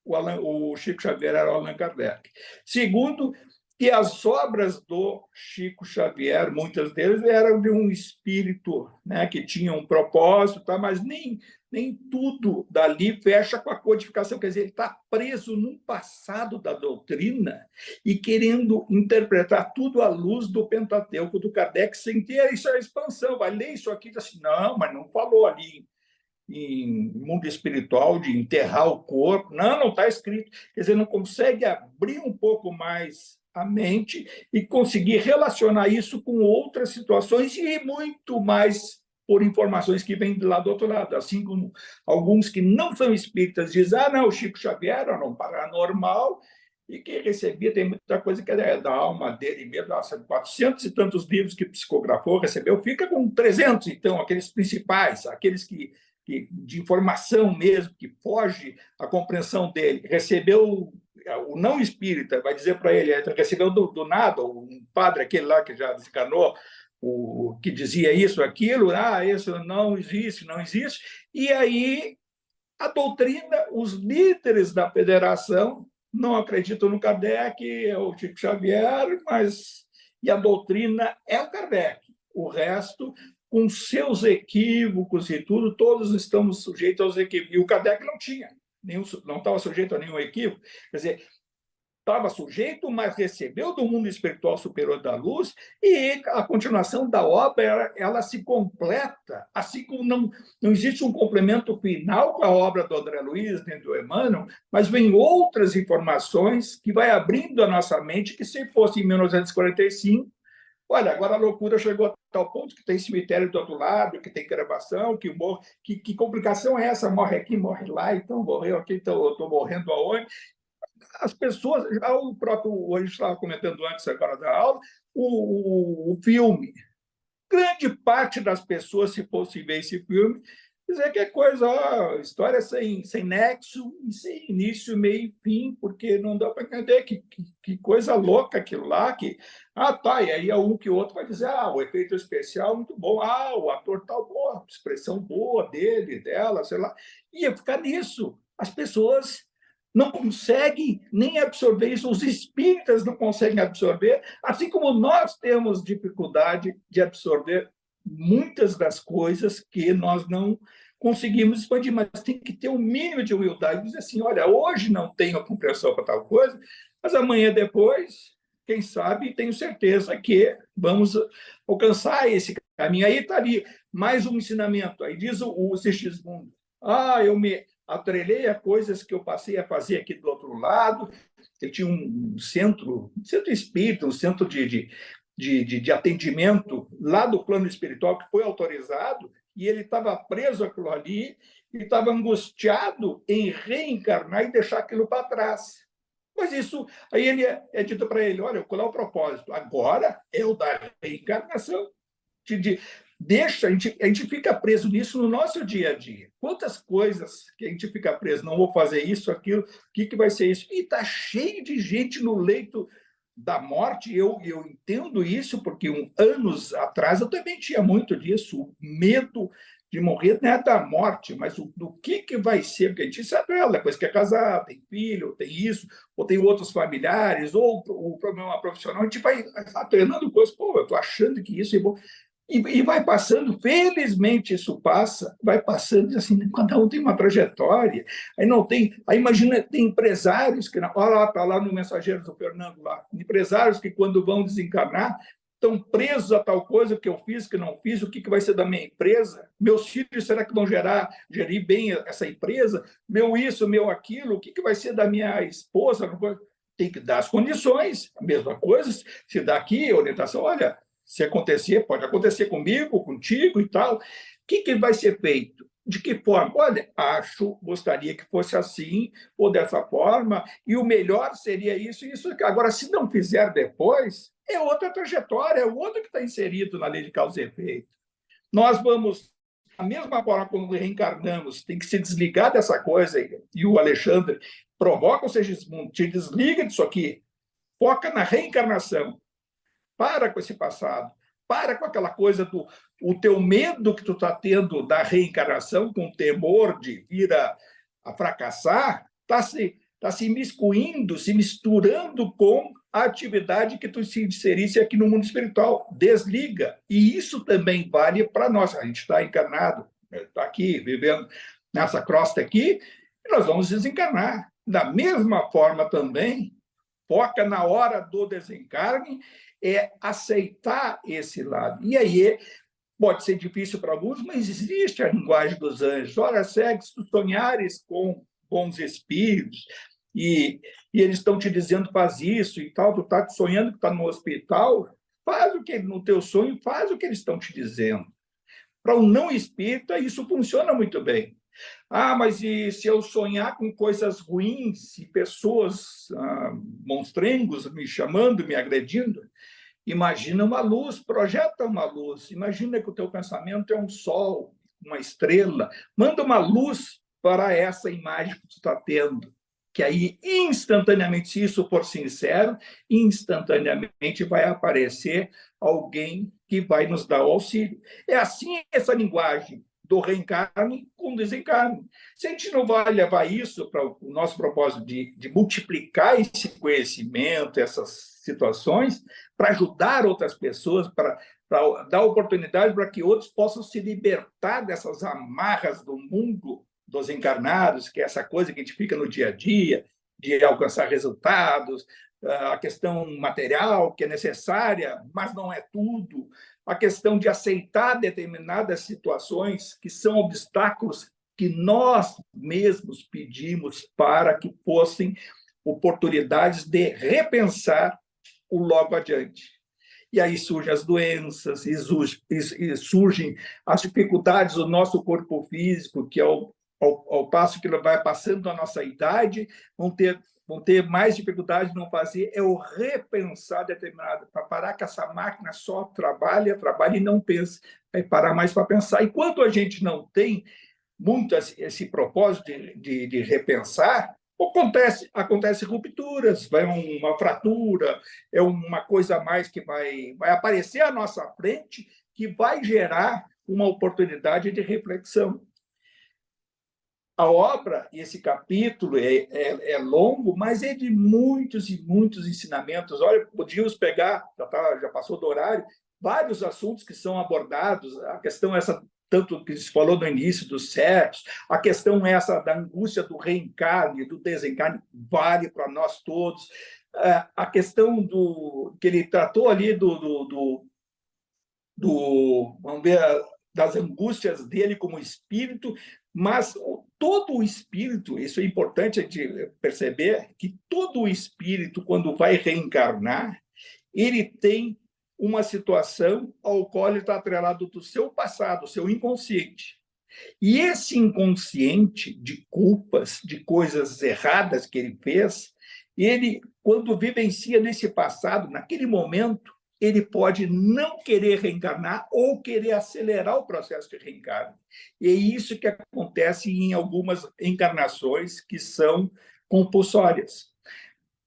[SPEAKER 2] o Chico Xavier era o Allan Kardec. Segundo, que as obras do Chico Xavier, muitas delas eram de um espírito, né, que tinha um propósito, mas nem nem tudo dali fecha com a codificação. Quer dizer, ele está preso num passado da doutrina e querendo interpretar tudo à luz do Pentateuco do Kardec, sem ter isso, a expansão. Vai ler isso aqui e diz assim, não, mas não falou ali em mundo espiritual de enterrar o corpo. Não está escrito. Quer dizer, não consegue abrir um pouco mais a mente e conseguir relacionar isso com outras situações e muito mais por informações que vêm lá do outro lado. Assim como alguns que não são espíritas dizem, não, o Chico Xavier era um paranormal e que recebia, tem muita coisa que é da alma dele mesmo, 400 e tantos livros que psicografou, recebeu, fica com 300, então, aqueles principais, aqueles que de informação mesmo, que foge à compreensão dele. Recebeu o não espírita, vai dizer para ele, recebeu do nada, um padre, aquele lá que já desencarnou, o que dizia isso, aquilo, isso não existe, não existe. E aí a doutrina, os líderes da federação não acreditam no Kardec, é o Chico Xavier, mas e a doutrina é o Kardec. O resto, com seus equívocos e tudo, todos estamos sujeitos aos equívocos. E o Kardec não tinha, não estava sujeito a nenhum equívoco. Quer dizer, estava sujeito, mas recebeu do mundo espiritual superior da luz, e a continuação da obra ela se completa, assim como não existe um complemento final com a obra do André Luiz, nem do Emmanuel, mas vem outras informações que vai abrindo a nossa mente, que se fosse em 1945, olha, agora a loucura chegou a tal ponto que tem cemitério do outro lado, que tem gravação, que complicação é essa? Morre aqui, morre lá, então morreu aqui, então eu estou morrendo aonde? As pessoas, o próprio, a gente estava comentando antes agora da aula, o filme, grande parte das pessoas, se fosse ver esse filme, dizer que é coisa, história sem nexo, sem início, meio e fim, porque não dá para entender que coisa louca aquilo lá, tá, e aí um que o outro vai dizer, o efeito especial muito bom, o ator tal, boa, expressão boa dele, dela, sei lá, ia ficar nisso. As pessoas não conseguem nem absorver isso, os espíritas não conseguem absorver, assim como nós temos dificuldade de absorver muitas das coisas que nós não conseguimos expandir, mas tem que ter um mínimo de humildade, dizer assim, olha, hoje não tenho a compreensão para tal coisa, mas amanhã depois, quem sabe, tenho certeza que vamos alcançar esse caminho. Aí está ali mais um ensinamento, aí diz o Sigismundo, eu me atrelei a coisas que eu passei a fazer aqui do outro lado. Ele tinha um centro espírita, um centro de atendimento lá do plano espiritual que foi autorizado, e ele estava preso àquilo ali e estava angustiado em reencarnar e deixar aquilo para trás. Mas isso, aí ele é dito para ele, olha, qual é o propósito? Agora é o da reencarnação. Deixa, a gente fica preso nisso no nosso dia a dia. Quantas coisas que a gente fica preso, não vou fazer isso, aquilo, o que vai ser isso? E está cheio de gente no leito da morte, eu entendo isso, porque anos atrás eu também tinha muito disso, o medo de morrer não é da morte, mas do que vai ser, porque a gente sabe, depois que é casado, tem filho, tem isso, ou tem outros familiares, ou o problema profissional, a gente vai treinando coisas, eu estou achando que isso é bom. E vai passando, felizmente isso passa, vai passando, assim, cada um tem uma trajetória, aí não tem, aí imagina, tem empresários que, olha lá, está lá no Mensageiro do Fernando lá, empresários que quando vão desencarnar, estão presos a tal coisa que eu fiz, que não fiz, o que vai ser da minha empresa, meus filhos, será que vão gerir bem essa empresa, meu isso, meu aquilo, o que vai ser da minha esposa, tem que dar as condições, a mesma coisa, se dá aqui orientação, olha, se acontecer, pode acontecer comigo, contigo e tal. O que vai ser feito? De que forma? Olha, gostaria que fosse assim ou dessa forma, e o melhor seria isso e isso. Agora, se não fizer depois, é outra trajetória, é o outro que está inserido na lei de causa e efeito. Nós vamos, da mesma forma como reencarnamos, tem que se desligar dessa coisa, e o Alexandre provoca o Sigismundo, te desliga disso aqui, foca na reencarnação. Para com esse passado, para com aquela coisa o teu medo que tu está tendo da reencarnação, com temor de vir a fracassar, está se imiscuindo, se misturando com a atividade que tu se inserisse aqui no mundo espiritual. Desliga. E isso também vale para nós. A gente está encarnado, está aqui vivendo nessa crosta aqui, e nós vamos desencarnar. Da mesma forma também, foca na hora do desencarne, é aceitar esse lado. E aí pode ser difícil para alguns, mas existe a linguagem dos anjos. Ora, segue, se tu sonhares com bons espíritos, e eles estão te dizendo, faz isso e tal, tu está sonhando que está no hospital, faz o que no teu sonho, faz o que eles estão te dizendo. Para um não espírita, isso funciona muito bem. Ah, mas e se eu sonhar com coisas ruins e pessoas, monstrengos, me chamando, me agredindo? Imagina uma luz, projeta uma luz. Imagina que o teu pensamento é um sol, uma estrela. Manda uma luz para essa imagem que tu está tendo. Que aí, instantaneamente, se isso for sincero, instantaneamente vai aparecer alguém que vai nos dar o auxílio. É assim essa linguagem do reencarne com desencarne. Se a gente não vai levar isso para o nosso propósito de multiplicar esse conhecimento, essas situações, para ajudar outras pessoas, para dar oportunidade para que outros possam se libertar dessas amarras do mundo dos encarnados, que é essa coisa que a gente fica no dia a dia, de alcançar resultados, a questão material, que é necessária, mas não é tudo, a questão de aceitar determinadas situações que são obstáculos que nós mesmos pedimos para que fossem oportunidades de repensar o logo adiante. E aí surgem as doenças, e surgem as dificuldades do nosso corpo físico, que ao passo que vai passando a nossa idade, vão ter mais dificuldade de não fazer, é o repensar determinado, para parar que essa máquina só trabalha e não pensa, vai parar mais para pensar. E quando a gente não tem muito esse propósito de repensar, acontece rupturas, vai uma fratura, é uma coisa a mais que vai aparecer à nossa frente, que vai gerar uma oportunidade de reflexão. A obra, esse capítulo é longo, mas é de muitos e muitos ensinamentos. Olha, podíamos pegar, já passou do horário, vários assuntos que são abordados, a questão essa, tanto que se falou no início do sexo, a questão essa da angústia do reencarne, do desencarne, vale para nós todos. A questão que ele tratou ali vamos ver, das angústias dele como espírito, mas todo o espírito, isso é importante a gente perceber, que todo o espírito, quando vai reencarnar, ele tem uma situação ao qual ele está atrelado do seu passado, seu inconsciente. E esse inconsciente de culpas, de coisas erradas que ele fez, ele, quando vivencia nesse passado, naquele momento, ele pode não querer reencarnar ou querer acelerar o processo de reencarne. E é isso que acontece em algumas encarnações que são compulsórias.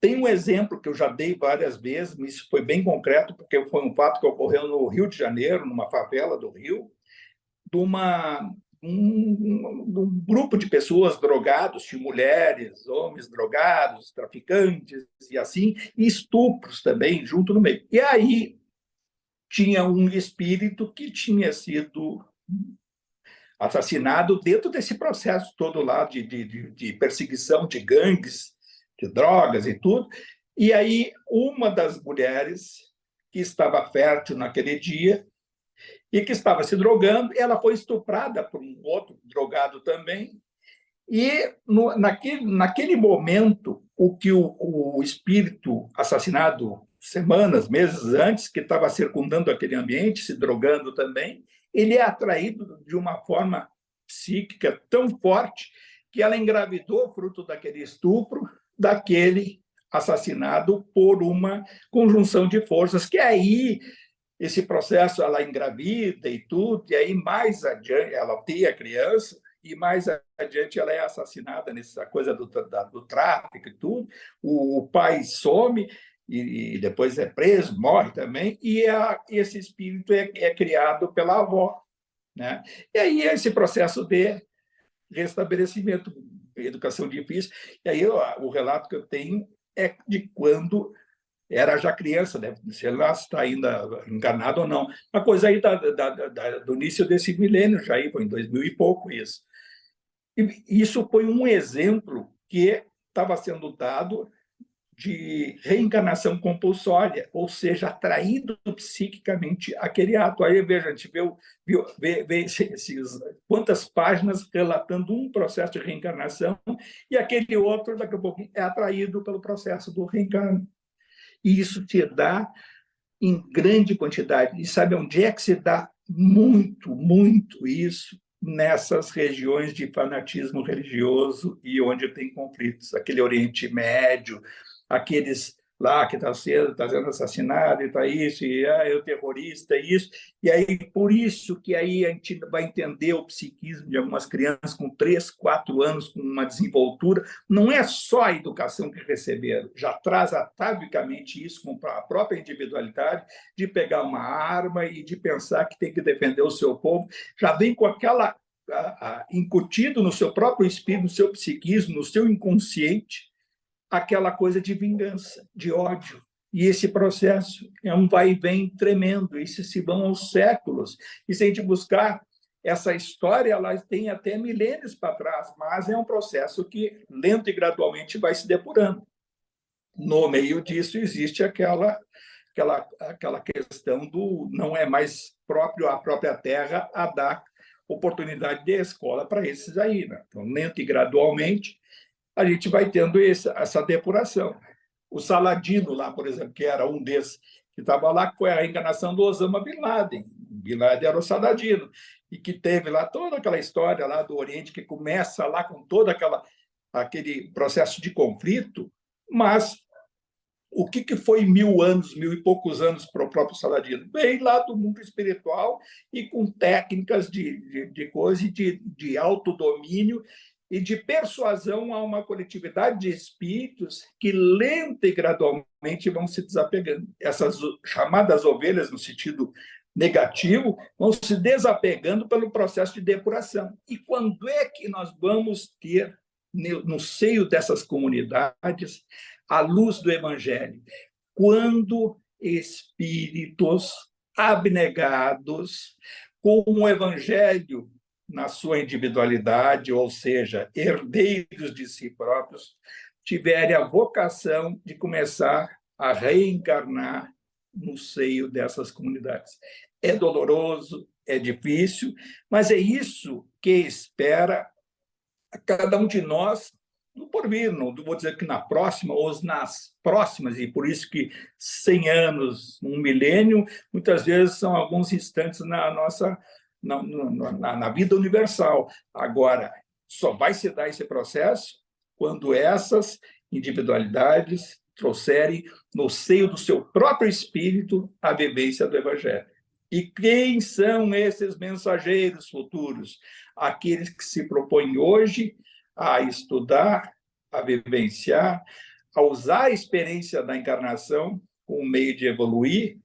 [SPEAKER 2] Tem um exemplo que eu já dei várias vezes, mas isso foi bem concreto, porque foi um fato que ocorreu no Rio de Janeiro, numa favela do Rio, de um grupo de pessoas drogados, de mulheres, homens drogados, traficantes e assim, e estupros também junto no meio. E aí tinha um espírito que tinha sido assassinado dentro desse processo todo lá de perseguição de gangues, de drogas e tudo. E aí uma das mulheres que estava fértil naquele dia e que estava se drogando, ela foi estuprada por um outro drogado também. E naquele momento, o que o espírito assassinado semanas, meses antes, que estava circundando aquele ambiente, se drogando também, ele é atraído de uma forma psíquica tão forte que ela engravidou, fruto daquele estupro, daquele assassinado por uma conjunção de forças, que aí esse processo ela engravida e tudo, e aí mais adiante ela tem a criança, e mais adiante ela é assassinada nessa coisa do tráfico e tudo, o pai some e depois é preso, morre também, e esse espírito é criado pela avó, né? E aí esse processo de restabelecimento, educação difícil, e aí o relato que eu tenho é de quando era já criança, né? Se ela está ainda enganada ou não. Uma coisa aí do início desse milênio, já aí foi em 2000 e pouco isso. E isso foi um exemplo que estava sendo dado de reencarnação compulsória, ou seja, atraído psiquicamente aquele ato. Aí, veja, a gente vê quantas páginas relatando um processo de reencarnação e aquele outro, daqui a pouco, é atraído pelo processo do reencarno. E isso se dá em grande quantidade. E sabe onde é que se dá muito, muito isso? Nessas regiões de fanatismo religioso e onde tem conflitos. Aquele Oriente Médio, aqueles lá que sendo assassinado, e está isso, e é o terrorista, isso. E aí, por isso que aí a gente vai entender o psiquismo de algumas crianças com 3, 4 anos, com uma desenvoltura. Não é só a educação que receberam, já traz atavicamente isso com a própria individualidade, de pegar uma arma e de pensar que tem que defender o seu povo, já vem com aquela incutido no seu próprio espírito, no seu psiquismo, no seu inconsciente, aquela coisa de vingança, de ódio. E esse processo é um vai e vem tremendo, isso se vão aos séculos. E se a gente buscar essa história, ela tem até milênios para trás, mas é um processo que lento e gradualmente vai se depurando. No meio disso existe aquela questão do não é mais próprio a própria terra a dar oportunidade de escola para esses aí, né? Então, lento e gradualmente, a gente vai tendo essa depuração. O Saladino lá, por exemplo, que era um desses que estava lá, que foi a reencarnação do Osama Bin Laden. Bin Laden era o Saladino, e que teve lá toda aquela história lá do Oriente, que começa lá com todo aquele processo de conflito, mas o que foi 1000 anos, 1000 e poucos anos para o próprio Saladino? Veio lá do mundo espiritual e com técnicas de coisa, de autodomínio e de persuasão a uma coletividade de espíritos que lenta e gradualmente vão se desapegando. Essas chamadas ovelhas, no sentido negativo, vão se desapegando pelo processo de depuração. E quando é que nós vamos ter, no seio dessas comunidades, a luz do Evangelho? Quando espíritos abnegados, com o Evangelho na sua individualidade, ou seja, herdeiros de si próprios, tiverem a vocação de começar a reencarnar no seio dessas comunidades. É doloroso, é difícil, mas é isso que espera a cada um de nós no porvir, não vou dizer que na próxima ou nas próximas, e por isso que 100 anos, um milênio, muitas vezes são alguns instantes na nossa na vida universal. Agora, só vai se dar esse processo quando essas individualidades trouxerem no seio do seu próprio espírito a vivência do Evangelho. E quem são esses mensageiros futuros? Aqueles que se propõem hoje a estudar, a vivenciar, a usar a experiência da encarnação como meio de evoluir,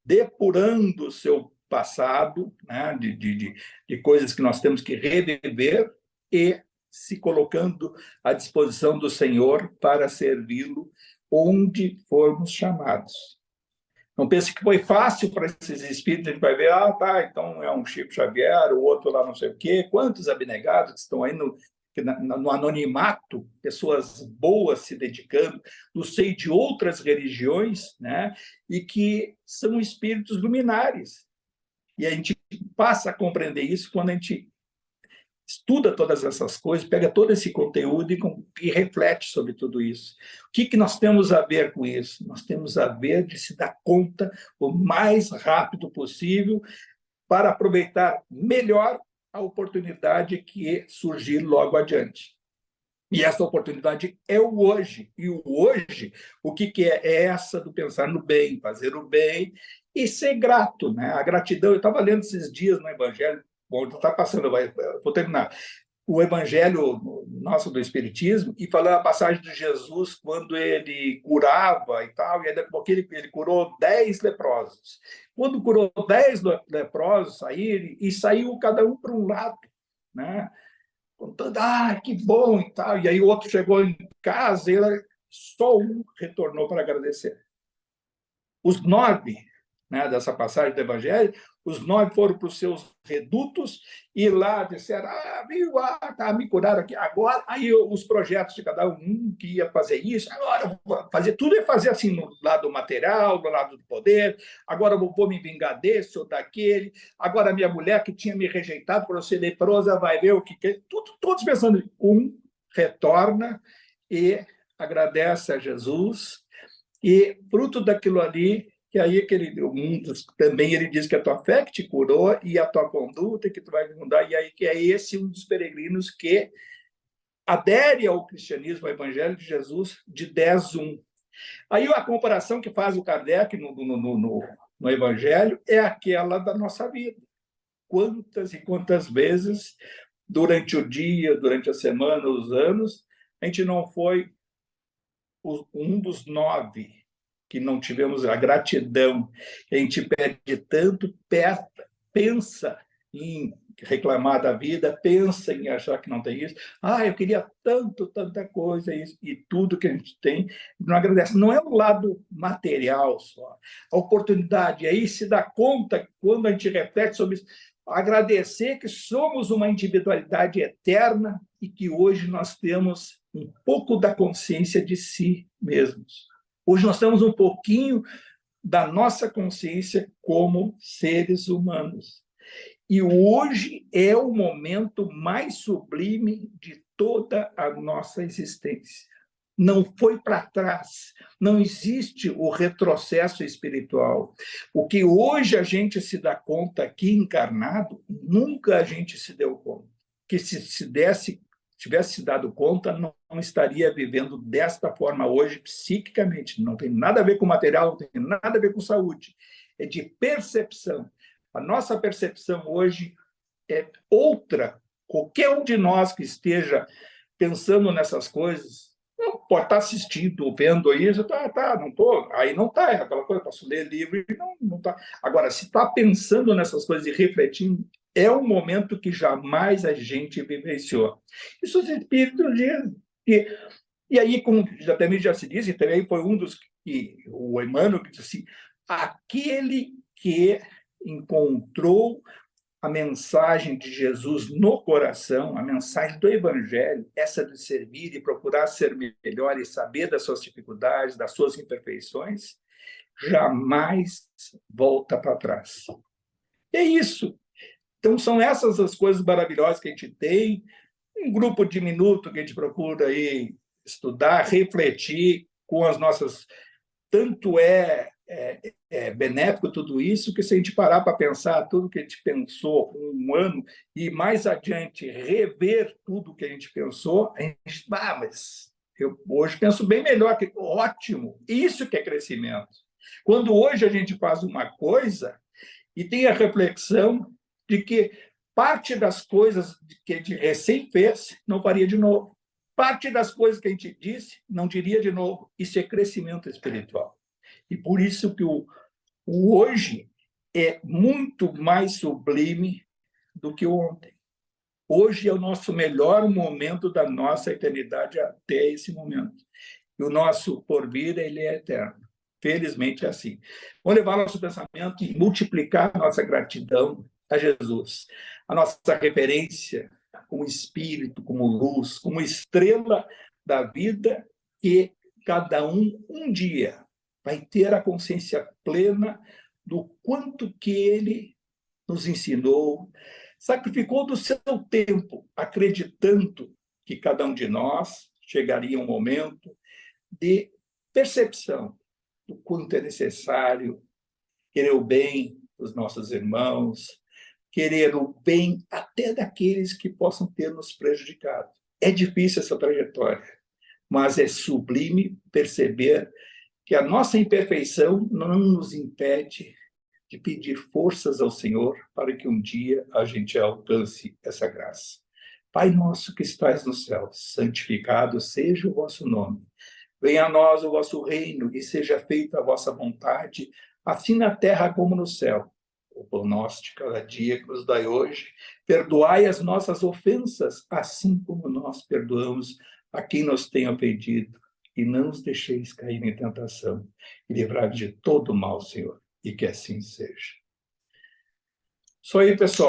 [SPEAKER 2] depurando o seu passado, né, de coisas que nós temos que reviver e se colocando à disposição do Senhor para servi-lo onde formos chamados. Não pense que foi fácil para esses espíritos, a gente vai ver, tá, então é um Chico Xavier, o outro lá não sei o quê, quantos abnegados que estão aí no anonimato, pessoas boas se dedicando, no seio de outras religiões, né, e que são espíritos luminares. E a gente passa a compreender isso quando a gente estuda todas essas coisas, pega todo esse conteúdo e reflete sobre tudo isso. O que nós temos a ver com isso? Nós temos a ver de se dar conta o mais rápido possível para aproveitar melhor a oportunidade que surgir logo adiante. E essa oportunidade é o hoje. E o hoje, o que é? É essa do pensar no bem, fazer o bem e ser grato, né? A gratidão, eu estava lendo esses dias no Evangelho, bom, está passando, vou terminar, o Evangelho nosso do Espiritismo, e falando a passagem de Jesus, quando ele curava e tal, e porque ele curou 10 leprosos. Quando curou 10 leprosos, saiu cada um para um lado, né? Contando, que bom e tal. E aí o outro chegou em casa e só um retornou para agradecer. Os 9 né, dessa passagem do Evangelho, os 9 foram para os seus redutos e lá disseram, viu, tá, me curaram aqui. Agora, aí os projetos de cada um que ia fazer isso, agora eu vou fazer tudo, é fazer assim no lado material, no lado do poder, agora eu vou me vingar desse ou daquele, agora minha mulher que tinha me rejeitado por ser leprosa vai ver o que quer. Todos pensando, retorna e agradece a Jesus, e fruto daquilo ali, que aí que ele, também ele diz que a tua fé que te curou e a tua conduta que tu vai mudar, e aí que é esse um dos peregrinos que adere ao cristianismo, ao evangelho de Jesus, de 10:1. Aí a comparação que faz o Kardec no evangelho é aquela da nossa vida. Quantas e quantas vezes, durante o dia, durante a semana, os anos, a gente não foi um dos 9 que não tivemos a gratidão, que a gente pede tanto, pensa em reclamar da vida, pensa em achar que não tem isso. Eu queria tanto, tanta coisa, isso, e tudo que a gente tem, não agradece. Não é o lado material só. A oportunidade, aí se dá conta, quando a gente reflete sobre isso, agradecer que somos uma individualidade eterna e que hoje nós temos um pouco da consciência de si mesmos. Hoje nós temos um pouquinho da nossa consciência como seres humanos. E hoje é o momento mais sublime de toda a nossa existência. Não foi para trás, não existe o retrocesso espiritual. O que hoje a gente se dá conta aqui encarnado, nunca a gente se deu conta. Que se tivesse se dado conta, não estaria vivendo desta forma hoje, psiquicamente. Não tem nada a ver com material, não tem nada a ver com saúde. É de percepção. A nossa percepção hoje é outra. Qualquer um de nós que esteja pensando nessas coisas, não pode estar assistindo, vendo isso, não estou, aí não está, é aquela coisa, posso ler livro e não está. Agora, se está pensando nessas coisas e refletindo, é um momento que jamais a gente vivenciou. Isso os espíritos dizem. E aí, como também já se diz, e também foi um dos que o Emmanuel disse assim, aquele que encontrou a mensagem de Jesus no coração, a mensagem do Evangelho, essa de servir e procurar ser melhor e saber das suas dificuldades, das suas imperfeições, jamais volta para trás. É isso. Então, são essas as coisas maravilhosas que a gente tem, um grupo diminuto que a gente procura aí estudar, refletir com as nossas... Tanto benéfico tudo isso, que se a gente parar para pensar tudo que a gente pensou um ano e mais adiante rever tudo que a gente pensou, a gente, mas eu hoje penso bem melhor, que ótimo, isso que é crescimento. Quando hoje a gente faz uma coisa e tem a reflexão de que parte das coisas que a gente recém fez não faria de novo. Parte das coisas que a gente disse não diria de novo. Isso é crescimento espiritual. E por isso que o hoje é muito mais sublime do que o ontem. Hoje é o nosso melhor momento da nossa eternidade até esse momento. E o nosso porvir, ele é eterno. Felizmente é assim. Vamos levar nosso pensamento e multiplicar nossa gratidão a Jesus. A nossa referência como espírito, como luz, como estrela da vida, que cada um dia vai ter a consciência plena do quanto que ele nos ensinou, sacrificou do seu tempo, acreditando que cada um de nós chegaria um momento de percepção do quanto é necessário querer o bem dos nossos irmãos, querer o bem até daqueles que possam ter nos prejudicado. É difícil essa trajetória, mas é sublime perceber que a nossa imperfeição não nos impede de pedir forças ao Senhor para que um dia a gente alcance essa graça. Pai nosso que estais no céu, santificado seja o vosso nome. Venha a nós o vosso reino e seja feita a vossa vontade, assim na terra como no céu. O pão nosso de cada dia que nos dai hoje, perdoai as nossas ofensas, assim como nós perdoamos a quem nos tem ofendido. E não nos deixeis cair em tentação, e livrai de todo mal, Senhor. e que assim seja. Isso aí, pessoal.